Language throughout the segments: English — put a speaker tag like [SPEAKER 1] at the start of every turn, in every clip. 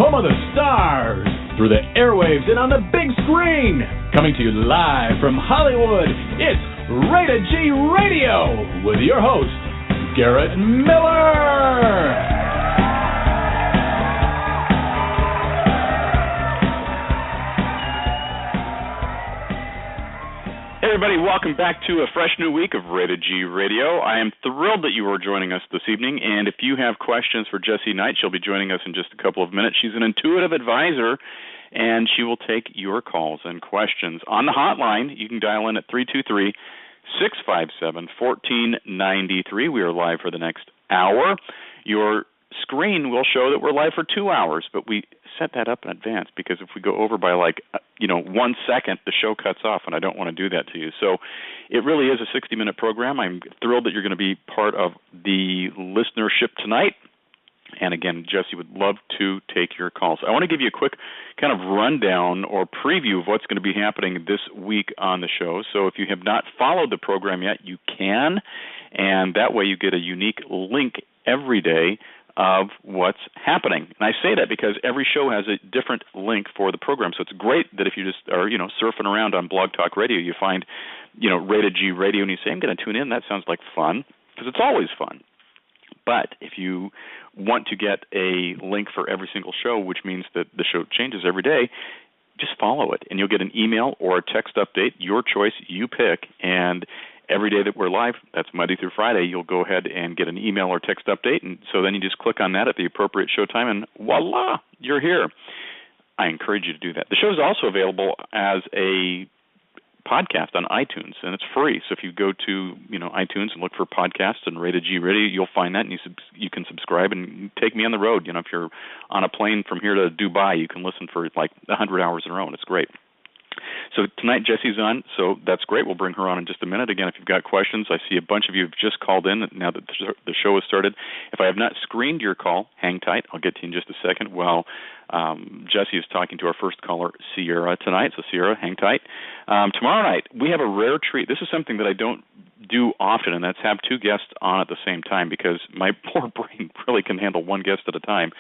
[SPEAKER 1] home of the stars, through the airwaves and on the big screen. Coming to you live from Hollywood, it's Rated G Radio with your host, Garrett Miller.
[SPEAKER 2] Hey everybody, welcome back to a fresh new week of Rated G Radio. I am thrilled that you are joining us this evening, and if you have questions for Jessie Neidt, she'll be joining us in just a couple of minutes. She's an intuitive advisor, and she will take your calls and questions. On the hotline, you can dial in at 323-657-1493. We are live for the next hour. Your screen will show that we're live for 2 hours, but we set that up in advance because if we go over by 1 second, the show cuts off, and I don't want to do that to you. So it really is a 60-minute program. I'm thrilled that you're going to be part of the listenership tonight. And again, Jessie would love to take your calls. I want to give you a quick kind of rundown or preview of what's going to be happening this week on the show. So if you have not followed the program yet, you can, and that way you get a unique link every day of what's happening. And I say that because every show has a different link for the program. So it's great that if you just are, surfing around on Blog Talk Radio, you find, Rated G Radio, and you say, I'm going to tune in. That sounds like fun, because it's always fun. But if you want to get a link for every single show, which means that the show changes every day, just follow it, and you'll get an email or a text update, your choice, you pick, and every day that we're live, that's Monday through Friday, you'll go ahead and get an email or text update, and so then you just click on that at the appropriate show time, and voila, you're here. I encourage you to do that. The show is also available as a podcast on iTunes, and it's free. So if you go to iTunes and look for podcasts and Rated G Radio, you'll find that, and you can subscribe and take me on the road. If you're on a plane from here to Dubai, you can listen for 100 hours in a row, and it's great. So tonight Jessie's on, so that's great. We'll bring her on in just a minute. Again, if you've got questions, I see a bunch of you have just called in now that the show has started. If I have not screened your call, hang tight. I'll get to you in just a second while Jessie is talking to our first caller, Sierra, tonight. So Sierra, hang tight. Tomorrow night, we have a rare treat. This is something that I don't do often, and that's have two guests on at the same time because my poor brain really can handle one guest at a time.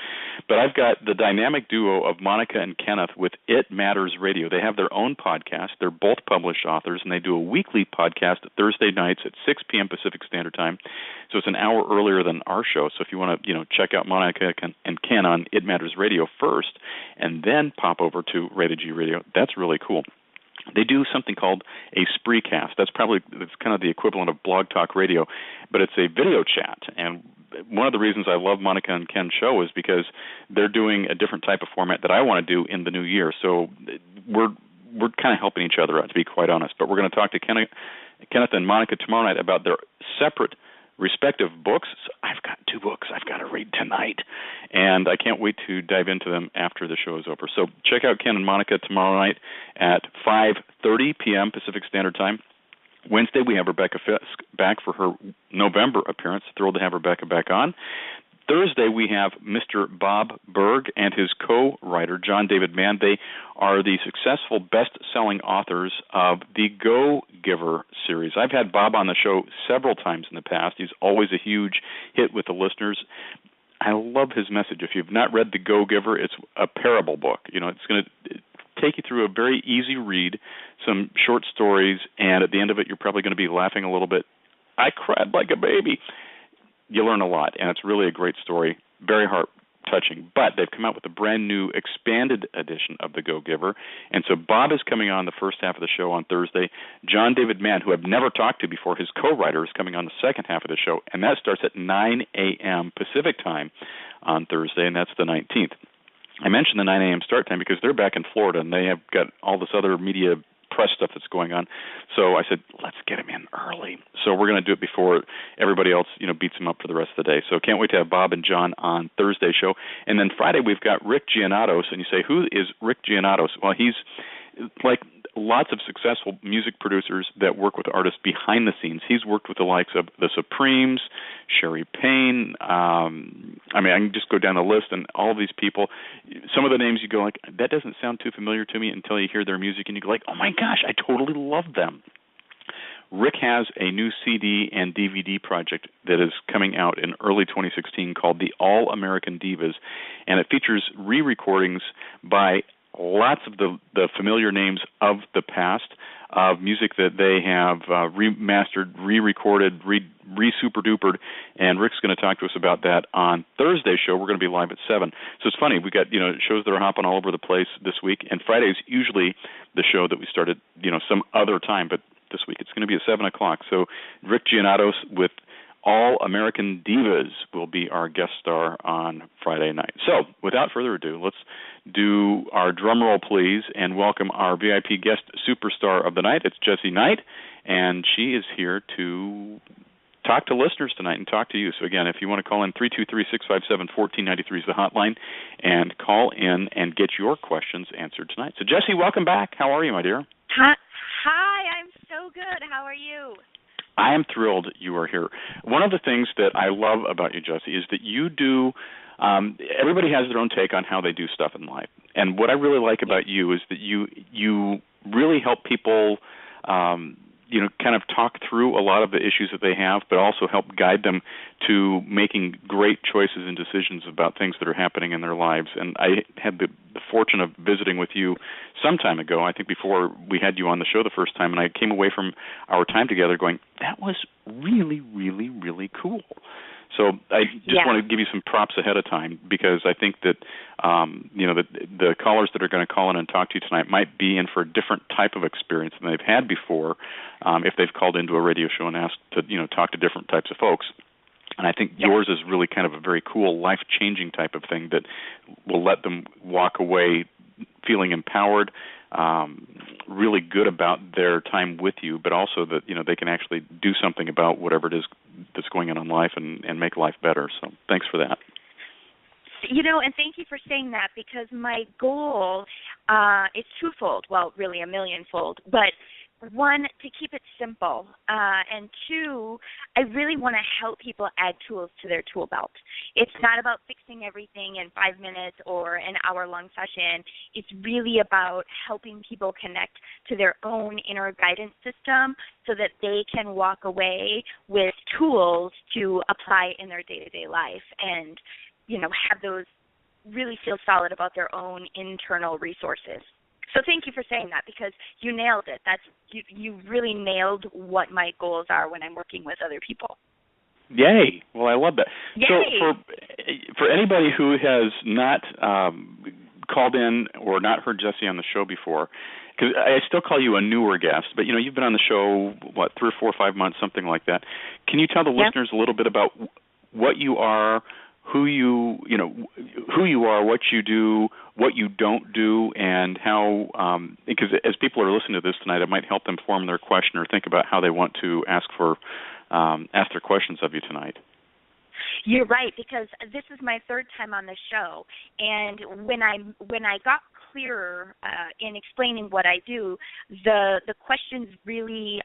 [SPEAKER 2] But I've got the dynamic duo of Monica and Kenneth with It Matters Radio. They have their own podcast. They're both published authors, and they do a weekly podcast Thursday nights at 6 p.m. Pacific Standard Time. So it's an hour earlier than our show. So if you want to, check out Monica and Ken on It Matters Radio first, and then pop over to Rated G Radio, that's really cool. They do something called a Spreecast. That's kind of the equivalent of Blog Talk Radio, but it's a video chat. And one of the reasons I love Monica and Ken's show is because they're doing a different type of format that I want to do in the new year. So we're kind of helping each other out, to be quite honest. But we're going to talk to Kenneth and Monica tomorrow night about their separate respective books. So I've got 2 books I've got to read tonight, and I can't wait to dive into them after the show is over. So check out Ken and Monica tomorrow night at 5:30 p.m. Pacific Standard Time. Wednesday, we have Rebecca Fisk back for her November appearance. Thrilled to have Rebecca back on. Thursday, we have Mr. Bob Berg and his co-writer, John David Mann. They are the successful best-selling authors of the Go-Giver series. I've had Bob on the show several times in the past. He's always a huge hit with the listeners. I love his message. If you've not read The Go-Giver, it's a parable book. It's going to take you through a very easy read, some short stories, and at the end of it, you're probably going to be laughing a little bit. I cried like a baby. You learn a lot, and it's really a great story, very heart-touching. But they've come out with a brand-new expanded edition of The Go-Giver, and so Bob is coming on the first half of the show on Thursday. John David Mann, who I've never talked to before, his co-writer, is coming on the second half of the show, and that starts at 9 a.m. Pacific time on Thursday, and that's the 19th. I mentioned the 9 a.m. start time because they're back in Florida, and they have got all this other media press stuff that's going on. So I said, let's get him in early. So we're going to do it before everybody else, beats him up for the rest of the day. So can't wait to have Bob and John on Thursday's show. And then Friday we've got Rick Giannatos, and you say, who is Rick Giannatos? Well, he's like lots of successful music producers that work with artists behind the scenes. He's worked with the likes of the Supremes, Sherry Payne. I can just go down the list, and all of these people, some of the names you go like, that doesn't sound too familiar to me until you hear their music, and you go like, oh my gosh, I totally love them. Rick has a new CD and DVD project that is coming out in early 2016 called The All American Divas, and it features re-recordings by lots of the familiar names of the past, of music that they have remastered, re-recorded, re-super-dupered, and Rick's going to talk to us about that on Thursday's show. We're going to be live at 7. So it's funny, we got shows that are hopping all over the place this week, and Friday's usually the show that we started some other time, but this week it's going to be at 7 o'clock. So Rick Giannatos with All American Divas will be our guest star on Friday night. So without further ado, let's do our drum roll, please, and welcome our VIP guest superstar of the night. It's Jessie Neidt, and she is here to talk to listeners tonight and talk to you. So again, if you want to call in, 323-657-1493 is the hotline, and call in and get your questions answered tonight. So Jessie, welcome back. How are you, my dear?
[SPEAKER 3] Hi, I'm so good. How are you?
[SPEAKER 2] I am thrilled you are here. One of the things that I love about you, Jessie, is that you do everybody has their own take on how they do stuff in life. And what I really like about you is that you really help people kind of talk through a lot of the issues that they have, but also help guide them to making great choices and decisions about things that are happening in their lives. And I had the fortune of visiting with you some time ago, I think before we had you on the show the first time, and I came away from our time together going, that was really, really, really cool. So I just want to give you some props ahead of time, because I think that the callers that are going to call in and talk to you tonight might be in for a different type of experience than they've had before if they've called into a radio show and asked to talk to different types of folks. And I think yours is really kind of a very cool, life-changing type of thing that will let them walk away feeling empowered, really good about their time with you, but also that they can actually do something about whatever it is that's going on in life and make life better. So thanks for that.
[SPEAKER 3] And thank you for saying that, because my goal is twofold. Well, really a millionfold, but one, to keep it simple, and two, I really want to help people add tools to their tool belt. It's not about fixing everything in 5 minutes or an hour-long session. It's really about helping people connect to their own inner guidance system so that they can walk away with tools to apply in their day-to-day life and, have those really feel solid about their own internal resources. So thank you for saying that, because you nailed it. You really nailed what my goals are when I'm working with other people.
[SPEAKER 2] Yay. Well, I love that.
[SPEAKER 3] Yay.
[SPEAKER 2] So for anybody who has not called in or not heard Jessie on the show before, because I still call you a newer guest, but you've been on the show, 3 or 4 or 5 months, something like that. Can you tell the listeners a little bit about what you are, who you are, what you do, what you don't do, and how, because as people are listening to this tonight, it might help them form their question or think about how they want to ask their questions of you tonight.
[SPEAKER 3] You're right, because this is my third time on the show, and when I got clearer in explaining what I do, the questions really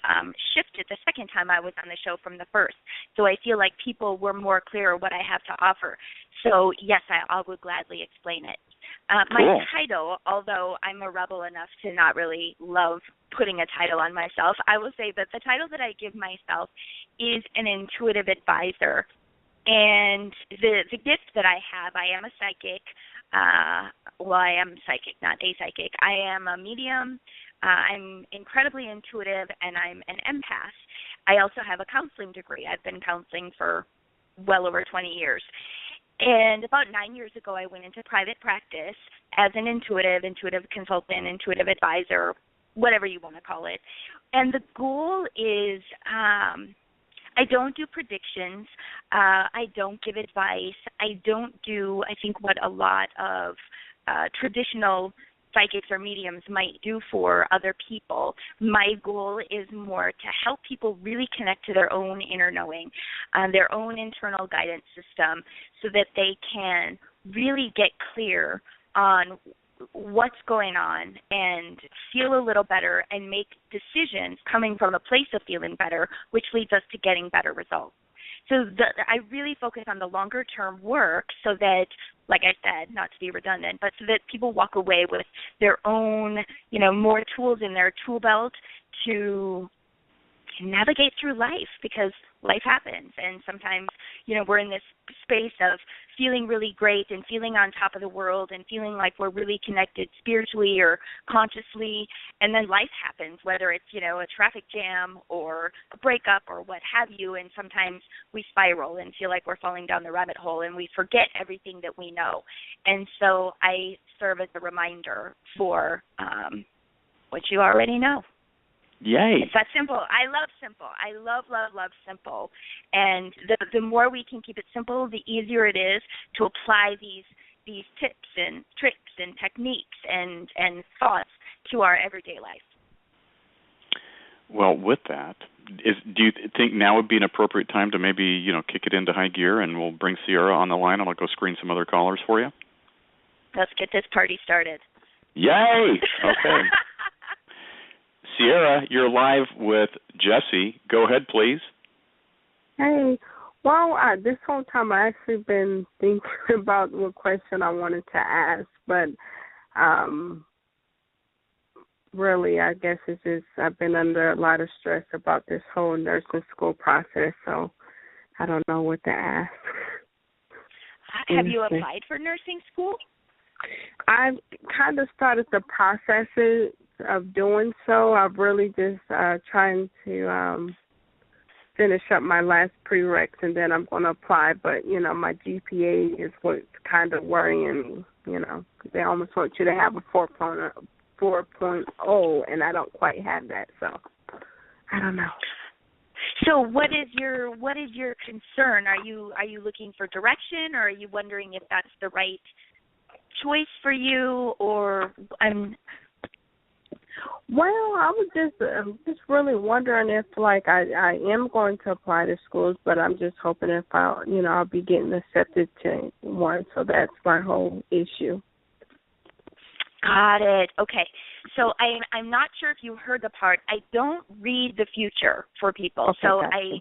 [SPEAKER 3] shifted the second time I was on the show from the first. So I feel like people were more clear what I have to offer. So yes, I would gladly explain it.
[SPEAKER 2] Cool.
[SPEAKER 3] My title, although I'm a rebel enough to not really love putting a title on myself, I will say that the title that I give myself is an intuitive advisor. And the gift that I have, I am a psychic. I am psychic, not a psychic. I am a medium. I'm incredibly intuitive, and I'm an empath. I also have a counseling degree. I've been counseling for well over 20 years. And about 9 years ago, I went into private practice as an intuitive consultant, intuitive advisor, whatever you want to call it. And the goal is I don't do predictions. I don't give advice. I don't do, I think, what a lot of traditional psychics or mediums might do for other people. My goal is more to help people really connect to their own inner knowing, their own internal guidance system, so that they can really get clear on what's going on and feel a little better and make decisions coming from a place of feeling better, which leads us to getting better results. So I really focus on the longer-term work so that, like I said, not to be redundant, but so that people walk away with their own, more tools in their tool belt to navigate through life, because life happens. And sometimes, we're in this space of feeling really great and feeling on top of the world and feeling like we're really connected spiritually or consciously. And then life happens, whether it's, a traffic jam or a breakup or what have you. And sometimes we spiral and feel like we're falling down the rabbit hole and we forget everything that we know. And so I serve as a reminder for what you already know.
[SPEAKER 2] Yay.
[SPEAKER 3] It's that simple. I love simple. I love simple. And the more we can keep it simple, the easier it is to apply these tips and tricks and techniques and thoughts to our everyday life.
[SPEAKER 2] Well, with that, do you think now would be an appropriate time to maybe, kick it into high gear, and we'll bring Sierra on the line, and I'll go screen some other callers for you?
[SPEAKER 3] Let's get this party started.
[SPEAKER 2] Yay! Okay. Sierra, you're live with Jesse. Go ahead, please.
[SPEAKER 4] Hey. Well, this whole time I actually been thinking about what question I wanted to ask, but really, I guess it's just I've been under a lot of stress about this whole nursing school process, so I don't know what to ask.
[SPEAKER 3] Have you applied for nursing school?
[SPEAKER 4] I've kind of started the processes of doing so. I'm really just trying to finish up my last prereqs, and then I'm going to apply. But, my GPA is what's kind of worrying me, They almost want you to have a 4.0, and I don't quite have that, so I don't know.
[SPEAKER 3] So what is your concern? Are you looking for direction, or are you wondering if that's the right choice for you, or
[SPEAKER 4] Well, I was just really wondering if, I am going to apply to schools, but I'm just hoping if I'll be getting accepted to one. So that's my whole issue.
[SPEAKER 3] Got it. Okay. So I'm not sure if you heard the part. I don't read the future for people.
[SPEAKER 4] Okay,
[SPEAKER 3] so
[SPEAKER 4] gotcha.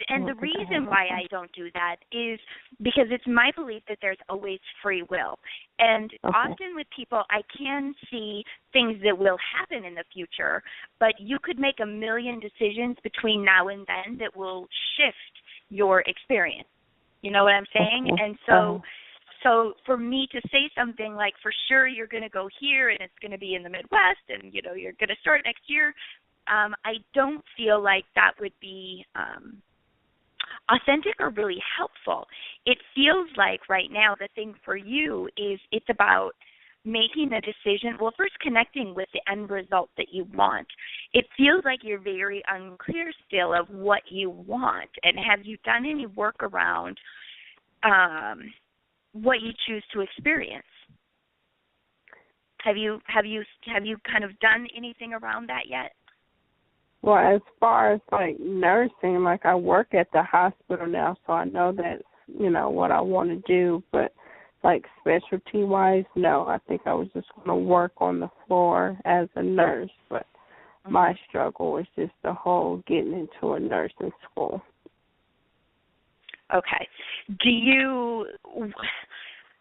[SPEAKER 3] And the reason why I don't do that is because it's my belief that there's always free will. And often with people, I can see things that will happen in the future, but you could make a million decisions between now and then that will shift your experience. You know what I'm saying? And so for me to say something like, for sure you're going to go here and it's going to be in the Midwest and, you're going to start next year, I don't feel like that would be authentic or really helpful. It feels like right now the thing for you is it's about making a decision, well, first connecting with the end result that you want. It feels like you're very unclear still of what you want. And have you done any work around what you choose to experience? Have you kind of done anything around that yet?
[SPEAKER 4] Well, as far as nursing, I work at the hospital now, so I know that's what I want to do. But specialty wise, no. I think I was just going to work on the floor as a nurse. But my struggle is just the whole getting into a nursing school.
[SPEAKER 3] Okay.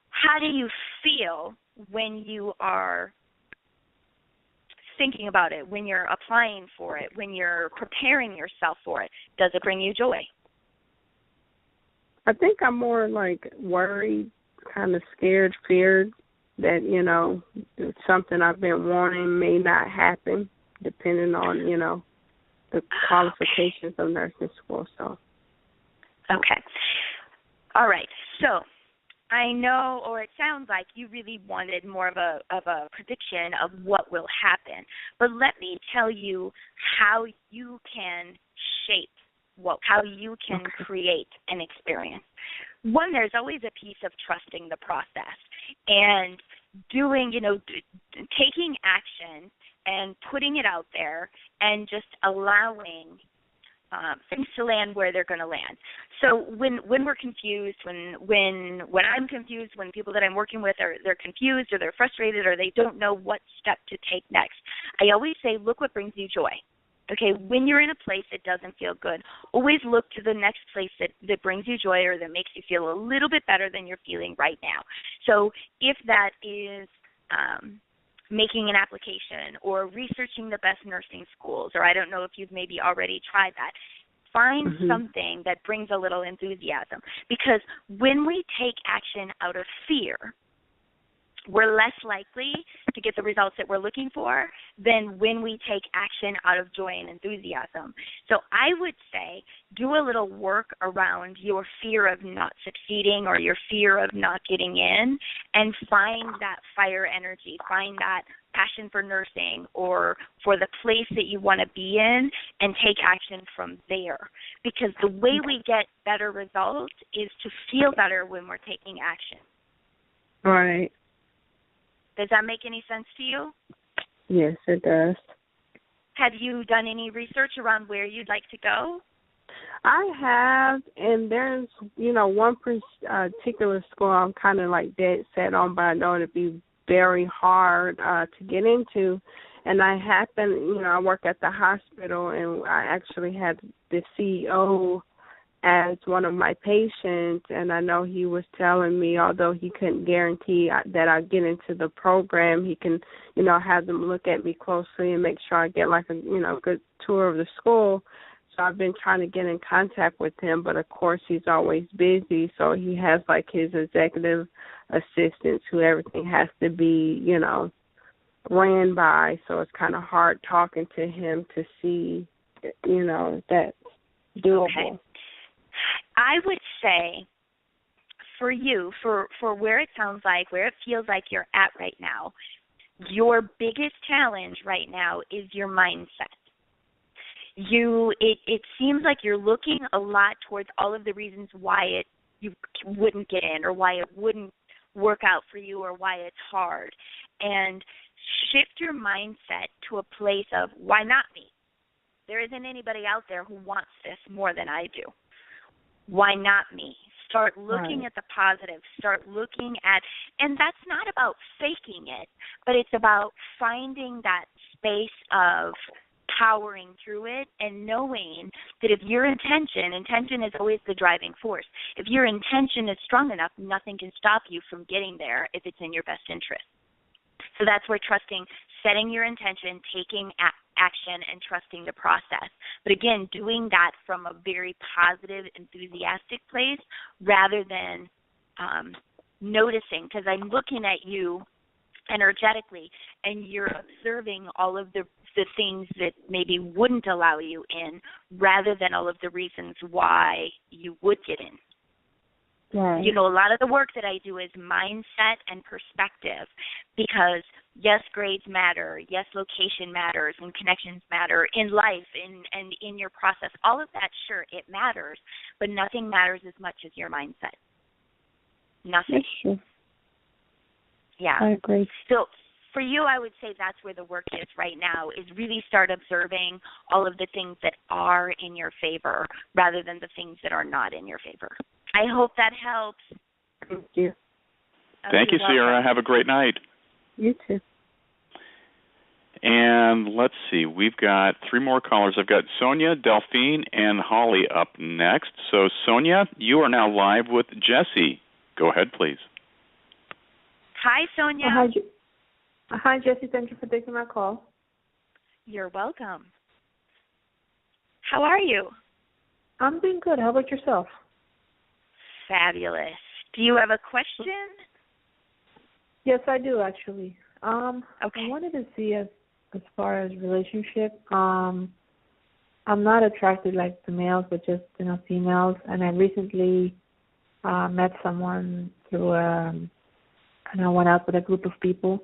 [SPEAKER 3] How do you feel when you are thinking about it, when you're applying for it, when you're preparing yourself for it? Does it bring you joy?
[SPEAKER 4] I think I'm more worried, kind of scared, feared that, something I've been wanting may not happen, depending on, the qualifications of nursing school. So.
[SPEAKER 3] Okay. All right. So I know, or it sounds like you really wanted more of a prediction of what will happen. But let me tell you how you can shape how you can create an experience. One, there's always a piece of trusting the process and doing, taking action and putting it out there and just allowing things to land where they're going to land. So when we're confused, when I'm confused, when people that I'm working with they're confused or they're frustrated or they don't know what step to take next, I always say, look what brings you joy. Okay, when you're in a place that doesn't feel good, always look to the next place that brings you joy or that makes you feel a little bit better than you're feeling right now. So if that is making an application or researching the best nursing schools, or I don't know if you've maybe already tried that. Find something that brings a little enthusiasm, because when we take action out of fear, we're less likely to get the results that we're looking for than when we take action out of joy and enthusiasm. So I would say do a little work around your fear of not succeeding or your fear of not getting in, and find that fire energy, find that passion for nursing or for the place that you want to be in, and take action from there. Because the way we get better results is to feel better when we're taking action.
[SPEAKER 4] Right.
[SPEAKER 3] Does that make any sense to you?
[SPEAKER 4] Yes, it does.
[SPEAKER 3] Have you done any research around where you'd like to go?
[SPEAKER 4] I have, and there's, one particular school I'm kind of like dead set on, but I know it'd be very hard to get into. And I I work at the hospital, and I actually had the CEO as one of my patients, and I know he was telling me, although he couldn't guarantee that I get into the program, he can, have them look at me closely and make sure I get like a, good tour of the school. So I've been trying to get in contact with him, but of course he's always busy, so he has like his executive assistants who everything has to be, ran by, so it's kind of hard talking to him to see, that's doable.
[SPEAKER 3] Okay. I would say for you, for where it sounds like, where it feels like you're at right now, your biggest challenge right now is your mindset. It seems like you're looking a lot towards all of the reasons why you wouldn't get in, or why it wouldn't work out for you, or why it's hard. And shift your mindset to a place of, why not me? There isn't anybody out there who wants this more than I do. Why not me? Start looking at the positive. Start looking at, and that's not about faking it, but it's about finding that space of powering through it and knowing that if your intention is always the driving force. If your intention is strong enough, nothing can stop you from getting there if it's in your best interest. So that's where trusting, setting your intention, taking action, and trusting the process. But again, doing that from a very positive, enthusiastic place rather than noticing, because I'm looking at you energetically and you're observing all of the things that maybe wouldn't allow you in rather than all of the reasons why you would get in.
[SPEAKER 4] Right.
[SPEAKER 3] A lot of the work that I do is mindset and perspective, because yes, grades matter, yes, location matters, and connections matter in life and in your process. All of that, sure, it matters, but nothing matters as much as your mindset. Nothing.
[SPEAKER 4] That's true.
[SPEAKER 3] Yeah.
[SPEAKER 4] I agree.
[SPEAKER 3] So for you, I would say that's where the work is right now, is really start observing all of the things that are in your favor rather than the things that are not in your favor. I hope that helps.
[SPEAKER 4] Thank you.
[SPEAKER 2] Thank you, Sierra. Have a great night.
[SPEAKER 4] You too.
[SPEAKER 2] And let's see, we've got 3 more callers. I've got Sonia, Delphine, and Holly up next. So, Sonia, you are now live with Jesse. Go ahead, please.
[SPEAKER 3] Hi, Sonia.
[SPEAKER 5] Hi, Jesse. Thank you for taking my call.
[SPEAKER 3] You're welcome. How are you?
[SPEAKER 5] I'm doing good. How about yourself?
[SPEAKER 3] Fabulous. Do you have a question?
[SPEAKER 5] Yes, I do, actually.
[SPEAKER 3] Okay.
[SPEAKER 5] I wanted to see as far as relationship, I'm not attracted to males, but just, females. And I recently met someone through, and I went out with a group of people.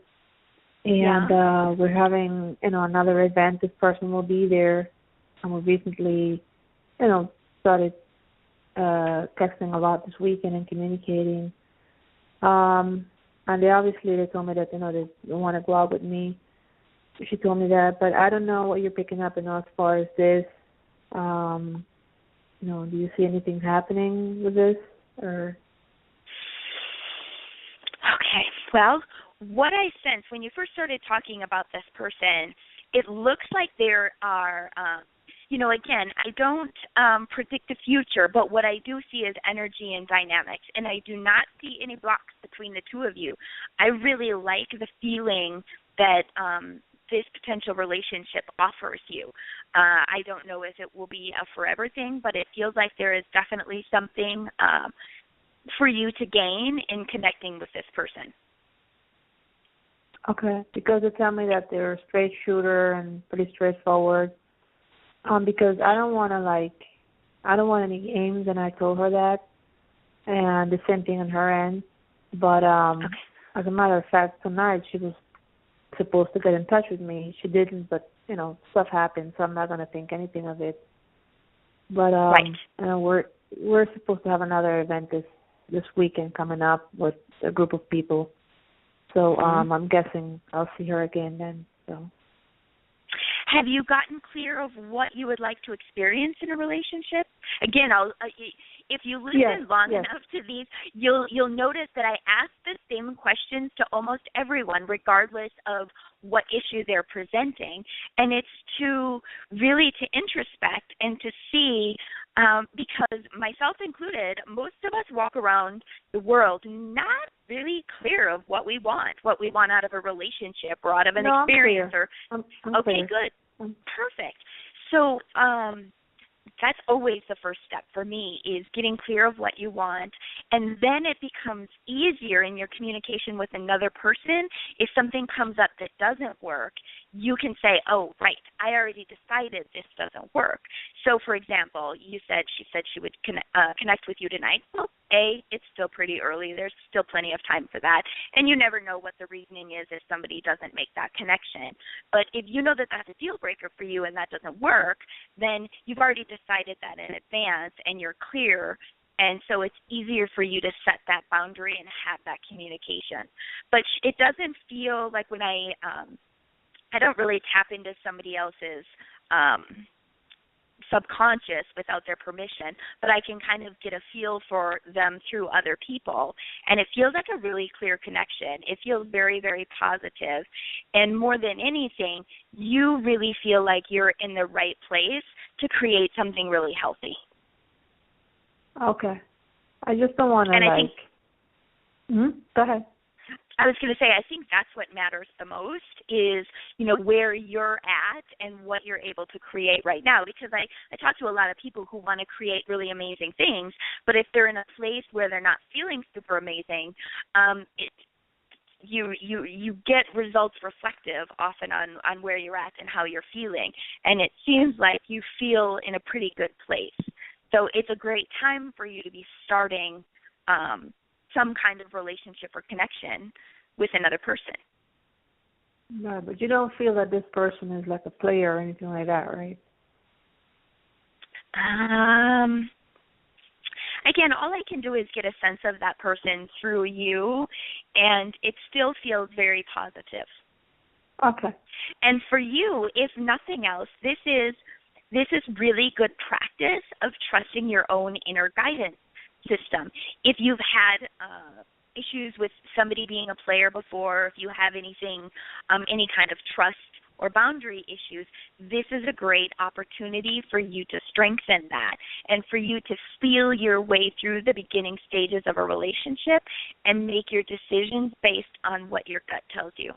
[SPEAKER 5] And we're having, another event. This person will be there. And we recently, started texting a lot this weekend and communicating. And they told me that, they want to go out with me. She told me that, but I don't know what you're picking up, as far as this. Do you see anything happening with this? Or?
[SPEAKER 3] Okay. Well, what I sense when you first started talking about this person, it looks like there are again, I don't predict the future, but what I do see is energy and dynamics, and I do not see any blocks between the two of you. I really like the feeling that this potential relationship offers you. I don't know if it will be a forever thing, but it feels like there is definitely something for you to gain in connecting with this person.
[SPEAKER 5] Okay, because they tell me that they're a straight shooter and pretty straightforward. Because I don't want any games, and I told her that, and the same thing on her end. But as a matter of fact, tonight she was supposed to get in touch with me. She didn't, but stuff happened, so I'm not going to think anything of it. But we're supposed to have another event this weekend coming up with a group of people. So I'm guessing I'll see her again then. So.
[SPEAKER 3] Have you gotten clear of what you would like to experience in a relationship? Again, if you listen long enough to these, you'll notice that I ask the same questions to almost everyone, regardless of what issue they're presenting, and it's to really to introspect and to see, because myself included, most of us walk around the world not really clear of what we want out of a relationship or out of an experience.
[SPEAKER 5] I'm
[SPEAKER 3] okay,
[SPEAKER 5] clear.
[SPEAKER 3] good. Perfect. So that's always the first step for me, is getting clear of what you want, and then it becomes easier in your communication with another person. If something comes up that doesn't work, you can say, oh, right, I already decided this doesn't work. So, for example, she said she would connect with you tonight. Well, it's still pretty early. There's still plenty of time for that. And you never know what the reasoning is if somebody doesn't make that connection. But if you know that that's a deal breaker for you and that doesn't work, then you've already decided that in advance and you're clear. And so it's easier for you to set that boundary and have that communication. But it doesn't feel like when I don't really tap into somebody else's subconscious without their permission, but I can kind of get a feel for them through other people. And it feels like a really clear connection. It feels very, very positive. And more than anything, you really feel like you're in the right place to create something really healthy.
[SPEAKER 5] Okay. I just don't want to, Go ahead.
[SPEAKER 3] I was going to say, I think that's what matters the most is, where you're at and what you're able to create right now. Because I talk to a lot of people who want to create really amazing things, but if they're in a place where they're not feeling super amazing, you get results reflective often on where you're at and how you're feeling. And it seems like you feel in a pretty good place. So it's a great time for you to be starting some kind of relationship or connection with another person.
[SPEAKER 5] No, but you don't feel that this person is like a player or anything like that, right?
[SPEAKER 3] Again, all I can do is get a sense of that person through you, and it still feels very positive.
[SPEAKER 5] Okay.
[SPEAKER 3] And for you, if nothing else, this is really good practice of trusting your own inner guidance system. If you've had issues with somebody being a player before, if you have anything, any kind of trust or boundary issues, this is a great opportunity for you to strengthen that and for you to feel your way through the beginning stages of a relationship and make your decisions based on what your gut tells you.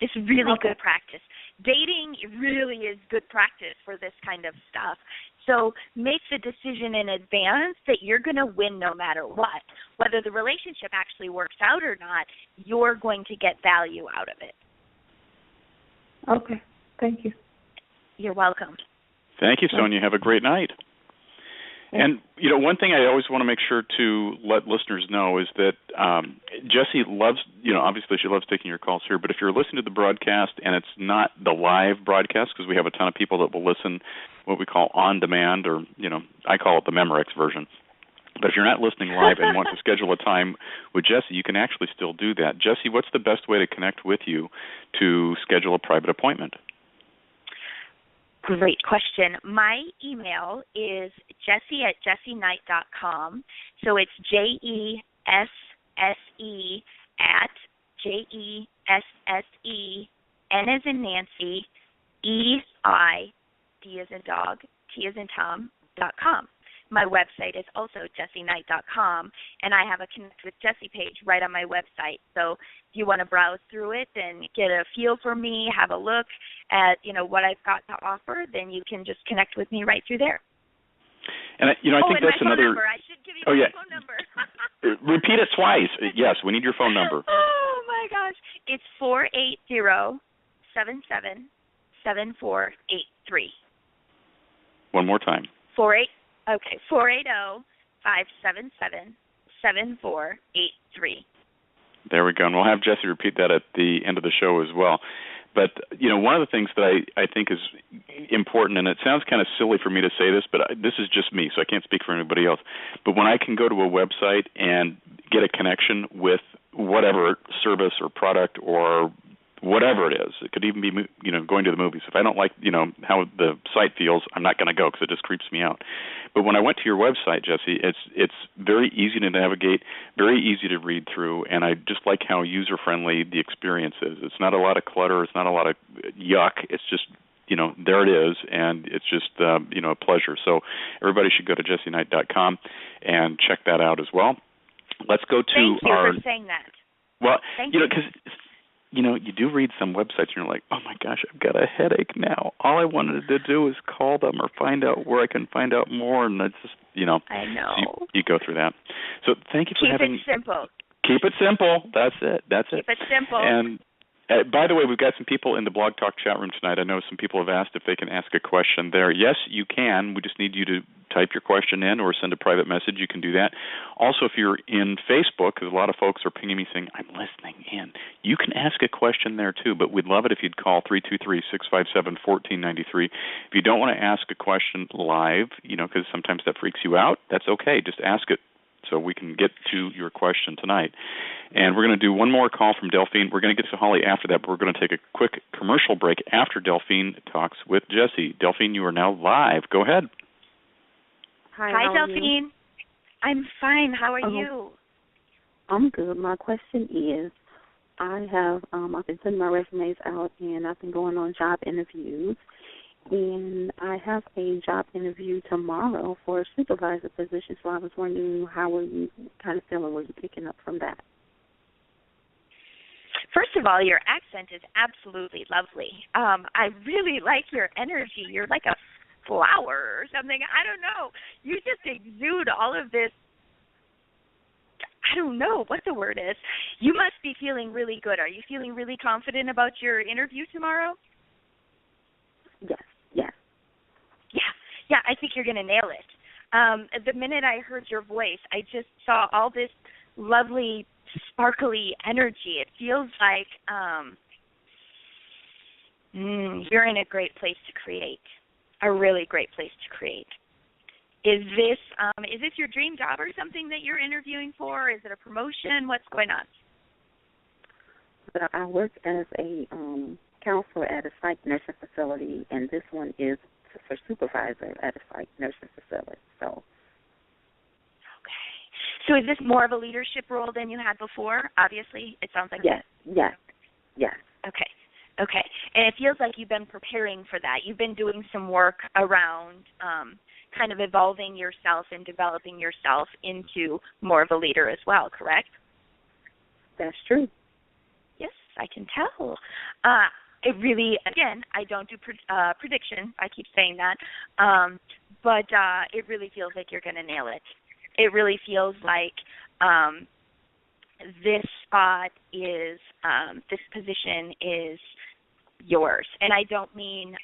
[SPEAKER 3] It's really good practice. Dating really is good practice for this kind of stuff. So make the decision in advance that you're going to win no matter what. Whether the relationship actually works out or not, you're going to get value out of it.
[SPEAKER 5] Okay. Thank you.
[SPEAKER 3] You're welcome.
[SPEAKER 2] Thank you, Sonia. Have a great night. And, one thing I always want to make sure to let listeners know is that Jessie loves, obviously she loves taking your calls here, but if you're listening to the broadcast and it's not the live broadcast, because we have a ton of people that will listen what we call on demand, or, I call it the Memorex version. But if you're not listening live and want to schedule a time with Jessie, you can actually still do that. Jessie, what's the best way to connect with you to schedule a private appointment?
[SPEAKER 3] Great question. My email is jessie@jessieneidt.com. So it's JESSE @JESSE, N as in Nancy, EID as in dog, T as in Tom.com. My website is also jessieneidt.com, and I have a Connect with Jessie page right on my website. So if you want to browse through it and get a feel for me, have a look at, what I've got to offer, then you can just connect with me right through there.
[SPEAKER 2] And I think that's
[SPEAKER 3] my phone
[SPEAKER 2] another.
[SPEAKER 3] Number. I should give you my phone number.
[SPEAKER 2] Repeat it twice. Yes, we need your phone number.
[SPEAKER 3] Oh my gosh, it's 480-77-7483.
[SPEAKER 2] One more time.
[SPEAKER 3] 480-577-7483.
[SPEAKER 2] There we go, and we'll have Jessie repeat that at the end of the show as well. But, one of the things that I think is important, and it sounds kind of silly for me to say this, but this is just me, so I can't speak for anybody else. But when I can go to a website and get a connection with whatever service or product or whatever it is, it could even be, going to the movies. If I don't like, how the site feels, I'm not going to go because it just creeps me out. But when I went to your website, Jessie, it's very easy to navigate, very easy to read through, and I just like how user-friendly the experience is. It's not a lot of clutter. It's not a lot of yuck. It's just, there it is, and it's just, a pleasure. So everybody should go to jessieneidt.com and check that out as well. Let's go to
[SPEAKER 3] Thank you for saying that.
[SPEAKER 2] Well, because you do read some websites and you're like, oh my gosh, I've got a headache now. All I wanted to do is call them or find out where I can find out more, and it's just,
[SPEAKER 3] I know.
[SPEAKER 2] So you go through that. So thank you for having.
[SPEAKER 3] Keep it simple.
[SPEAKER 2] Keep it simple. That's it.
[SPEAKER 3] Keep it simple.
[SPEAKER 2] And by the way, we've got some people in the Blog Talk chat room tonight. I know some people have asked if they can ask a question there. Yes, you can. We just need you to type your question in or send a private message. You can do that. Also, if you're in Facebook, because a lot of folks are pinging me saying, I'm listening in, you can ask a question there too, but we'd love it if you'd call 323-657-1493. If you don't want to ask a question live, because sometimes that freaks you out, that's okay. Just ask it so we can get to your question tonight. And we're going to do one more call from Delphine. We're going to get to Holly after that, but we're going to take a quick commercial break after Delphine talks with Jessie. Delphine, you are now live. Go ahead.
[SPEAKER 3] Hi, Delphine. I'm fine. How are you?
[SPEAKER 6] I'm good. My question is, I've been putting my resumes out, and I've been going on job interviews, and I have a job interview tomorrow for a supervisor position, so I was wondering how were you kind of feeling? Were you picking up from that?
[SPEAKER 3] First of all, your accent is absolutely lovely. I really like your energy. You're like a flower or something. I don't know. You just exude all of this. I don't know what the word is. You must be feeling really good. Are you feeling really confident about your interview tomorrow?
[SPEAKER 6] Yes.
[SPEAKER 3] Yeah, I think you're going to nail it. The minute I heard your voice, I just saw all this lovely, sparkly energy. It feels like you're in a great place to create, a really great place to create. Is this your dream job or something that you're interviewing for? Is it a promotion? What's going on?
[SPEAKER 6] Well, I work as a counselor at a psych nursing facility, and this one is for supervisor at a psych nursing facility. So.
[SPEAKER 3] Okay. So is this more of a leadership role than you had before? Obviously, it sounds like
[SPEAKER 6] Yes.
[SPEAKER 3] Okay. And it feels like you've been preparing for that. You've been doing some work around kind of evolving yourself and developing yourself into more of a leader as well, correct?
[SPEAKER 6] That's true.
[SPEAKER 3] Yes, I can tell. It really, again, I don't do predictions. I keep saying that. But it really feels like you're going to nail it. It really feels like this spot is, this position is yours. And I don't mean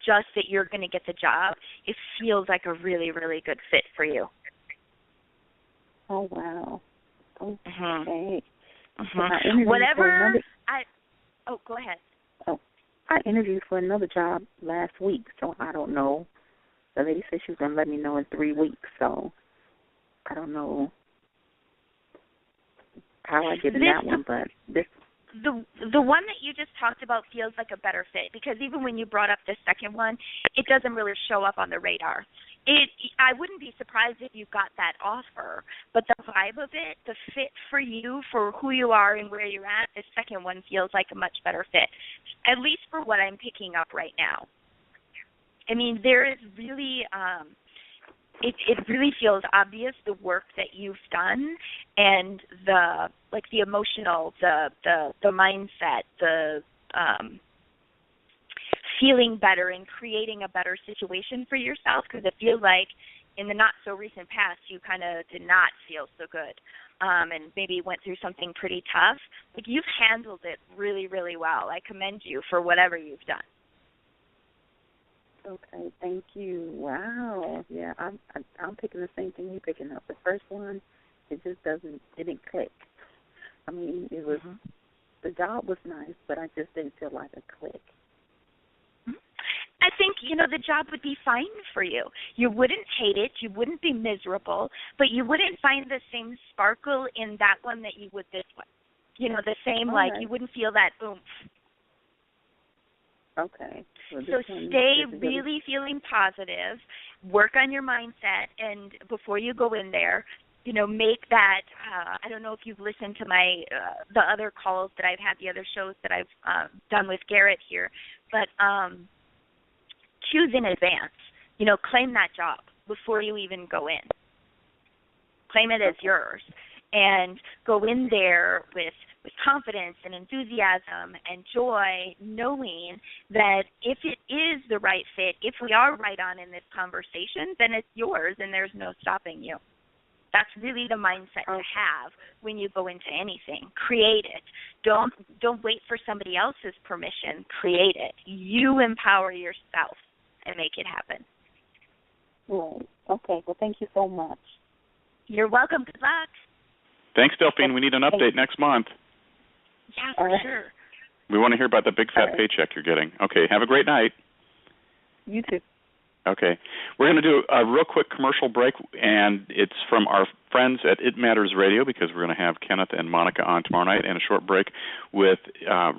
[SPEAKER 3] just that you're going to get the job. It feels like a really, really good fit for you.
[SPEAKER 6] Oh, wow. Okay.
[SPEAKER 3] Mm-hmm. Go ahead.
[SPEAKER 6] I interviewed for another job last week, so I don't know. The lady said she was going to let me know in 3 weeks, so I don't know how I get in that one, but this.
[SPEAKER 3] The one that you just talked about feels like a better fit because even when you brought up the second one, it doesn't really show up on the radar. I wouldn't be surprised if you got that offer, but the vibe of it, the fit for you, for who you are and where you're at, the second one feels like a much better fit, at least for what I'm picking up right now. I mean, there is really, it really feels obvious the work that you've done and the emotional, the mindset, the feeling better and creating a better situation for yourself, because it feels like in the not so recent past you kind of did not feel so good. And maybe went through something pretty tough. Like, you've handled it really, really well. I commend you for whatever you've done.
[SPEAKER 6] Okay, thank you. Wow. Yeah, I'm picking the same thing you're picking up. The first one, it just didn't click. I mean, it was the job was nice, but I just didn't feel like a click.
[SPEAKER 3] I think, the job would be fine for you. You wouldn't hate it. You wouldn't be miserable, but you wouldn't find the same sparkle in that one that you would this one. The same, you wouldn't feel that oomph.
[SPEAKER 6] Okay.
[SPEAKER 3] So stay really feeling positive, work on your mindset, and before you go in there, make that, I don't know if you've listened to my, the other calls that I've had, the other shows that I've done with Garrett here, but choose in advance. Claim that job before you even go in. Claim it as yours, and go in there with confidence and enthusiasm and joy, knowing that if it is the right fit, if we are right on in this conversation, then it's yours and there's no stopping you. That's really the mindset to have when you go into anything. Create it. Don't wait for somebody else's permission. Create it. You empower yourself and make it happen.
[SPEAKER 6] Right. Okay. Well, thank you so much.
[SPEAKER 3] You're welcome. Good luck.
[SPEAKER 2] Thanks, Delphine. We need an update next month.
[SPEAKER 3] Yeah, for sure.
[SPEAKER 2] We want to hear about the big fat paycheck you're getting. Okay. Have a great night.
[SPEAKER 6] You too.
[SPEAKER 2] Okay. We're going to do a real quick commercial break, and it's from our friends at It Matters Radio, because we're going to have Kenneth and Monica on tomorrow night, and a short break with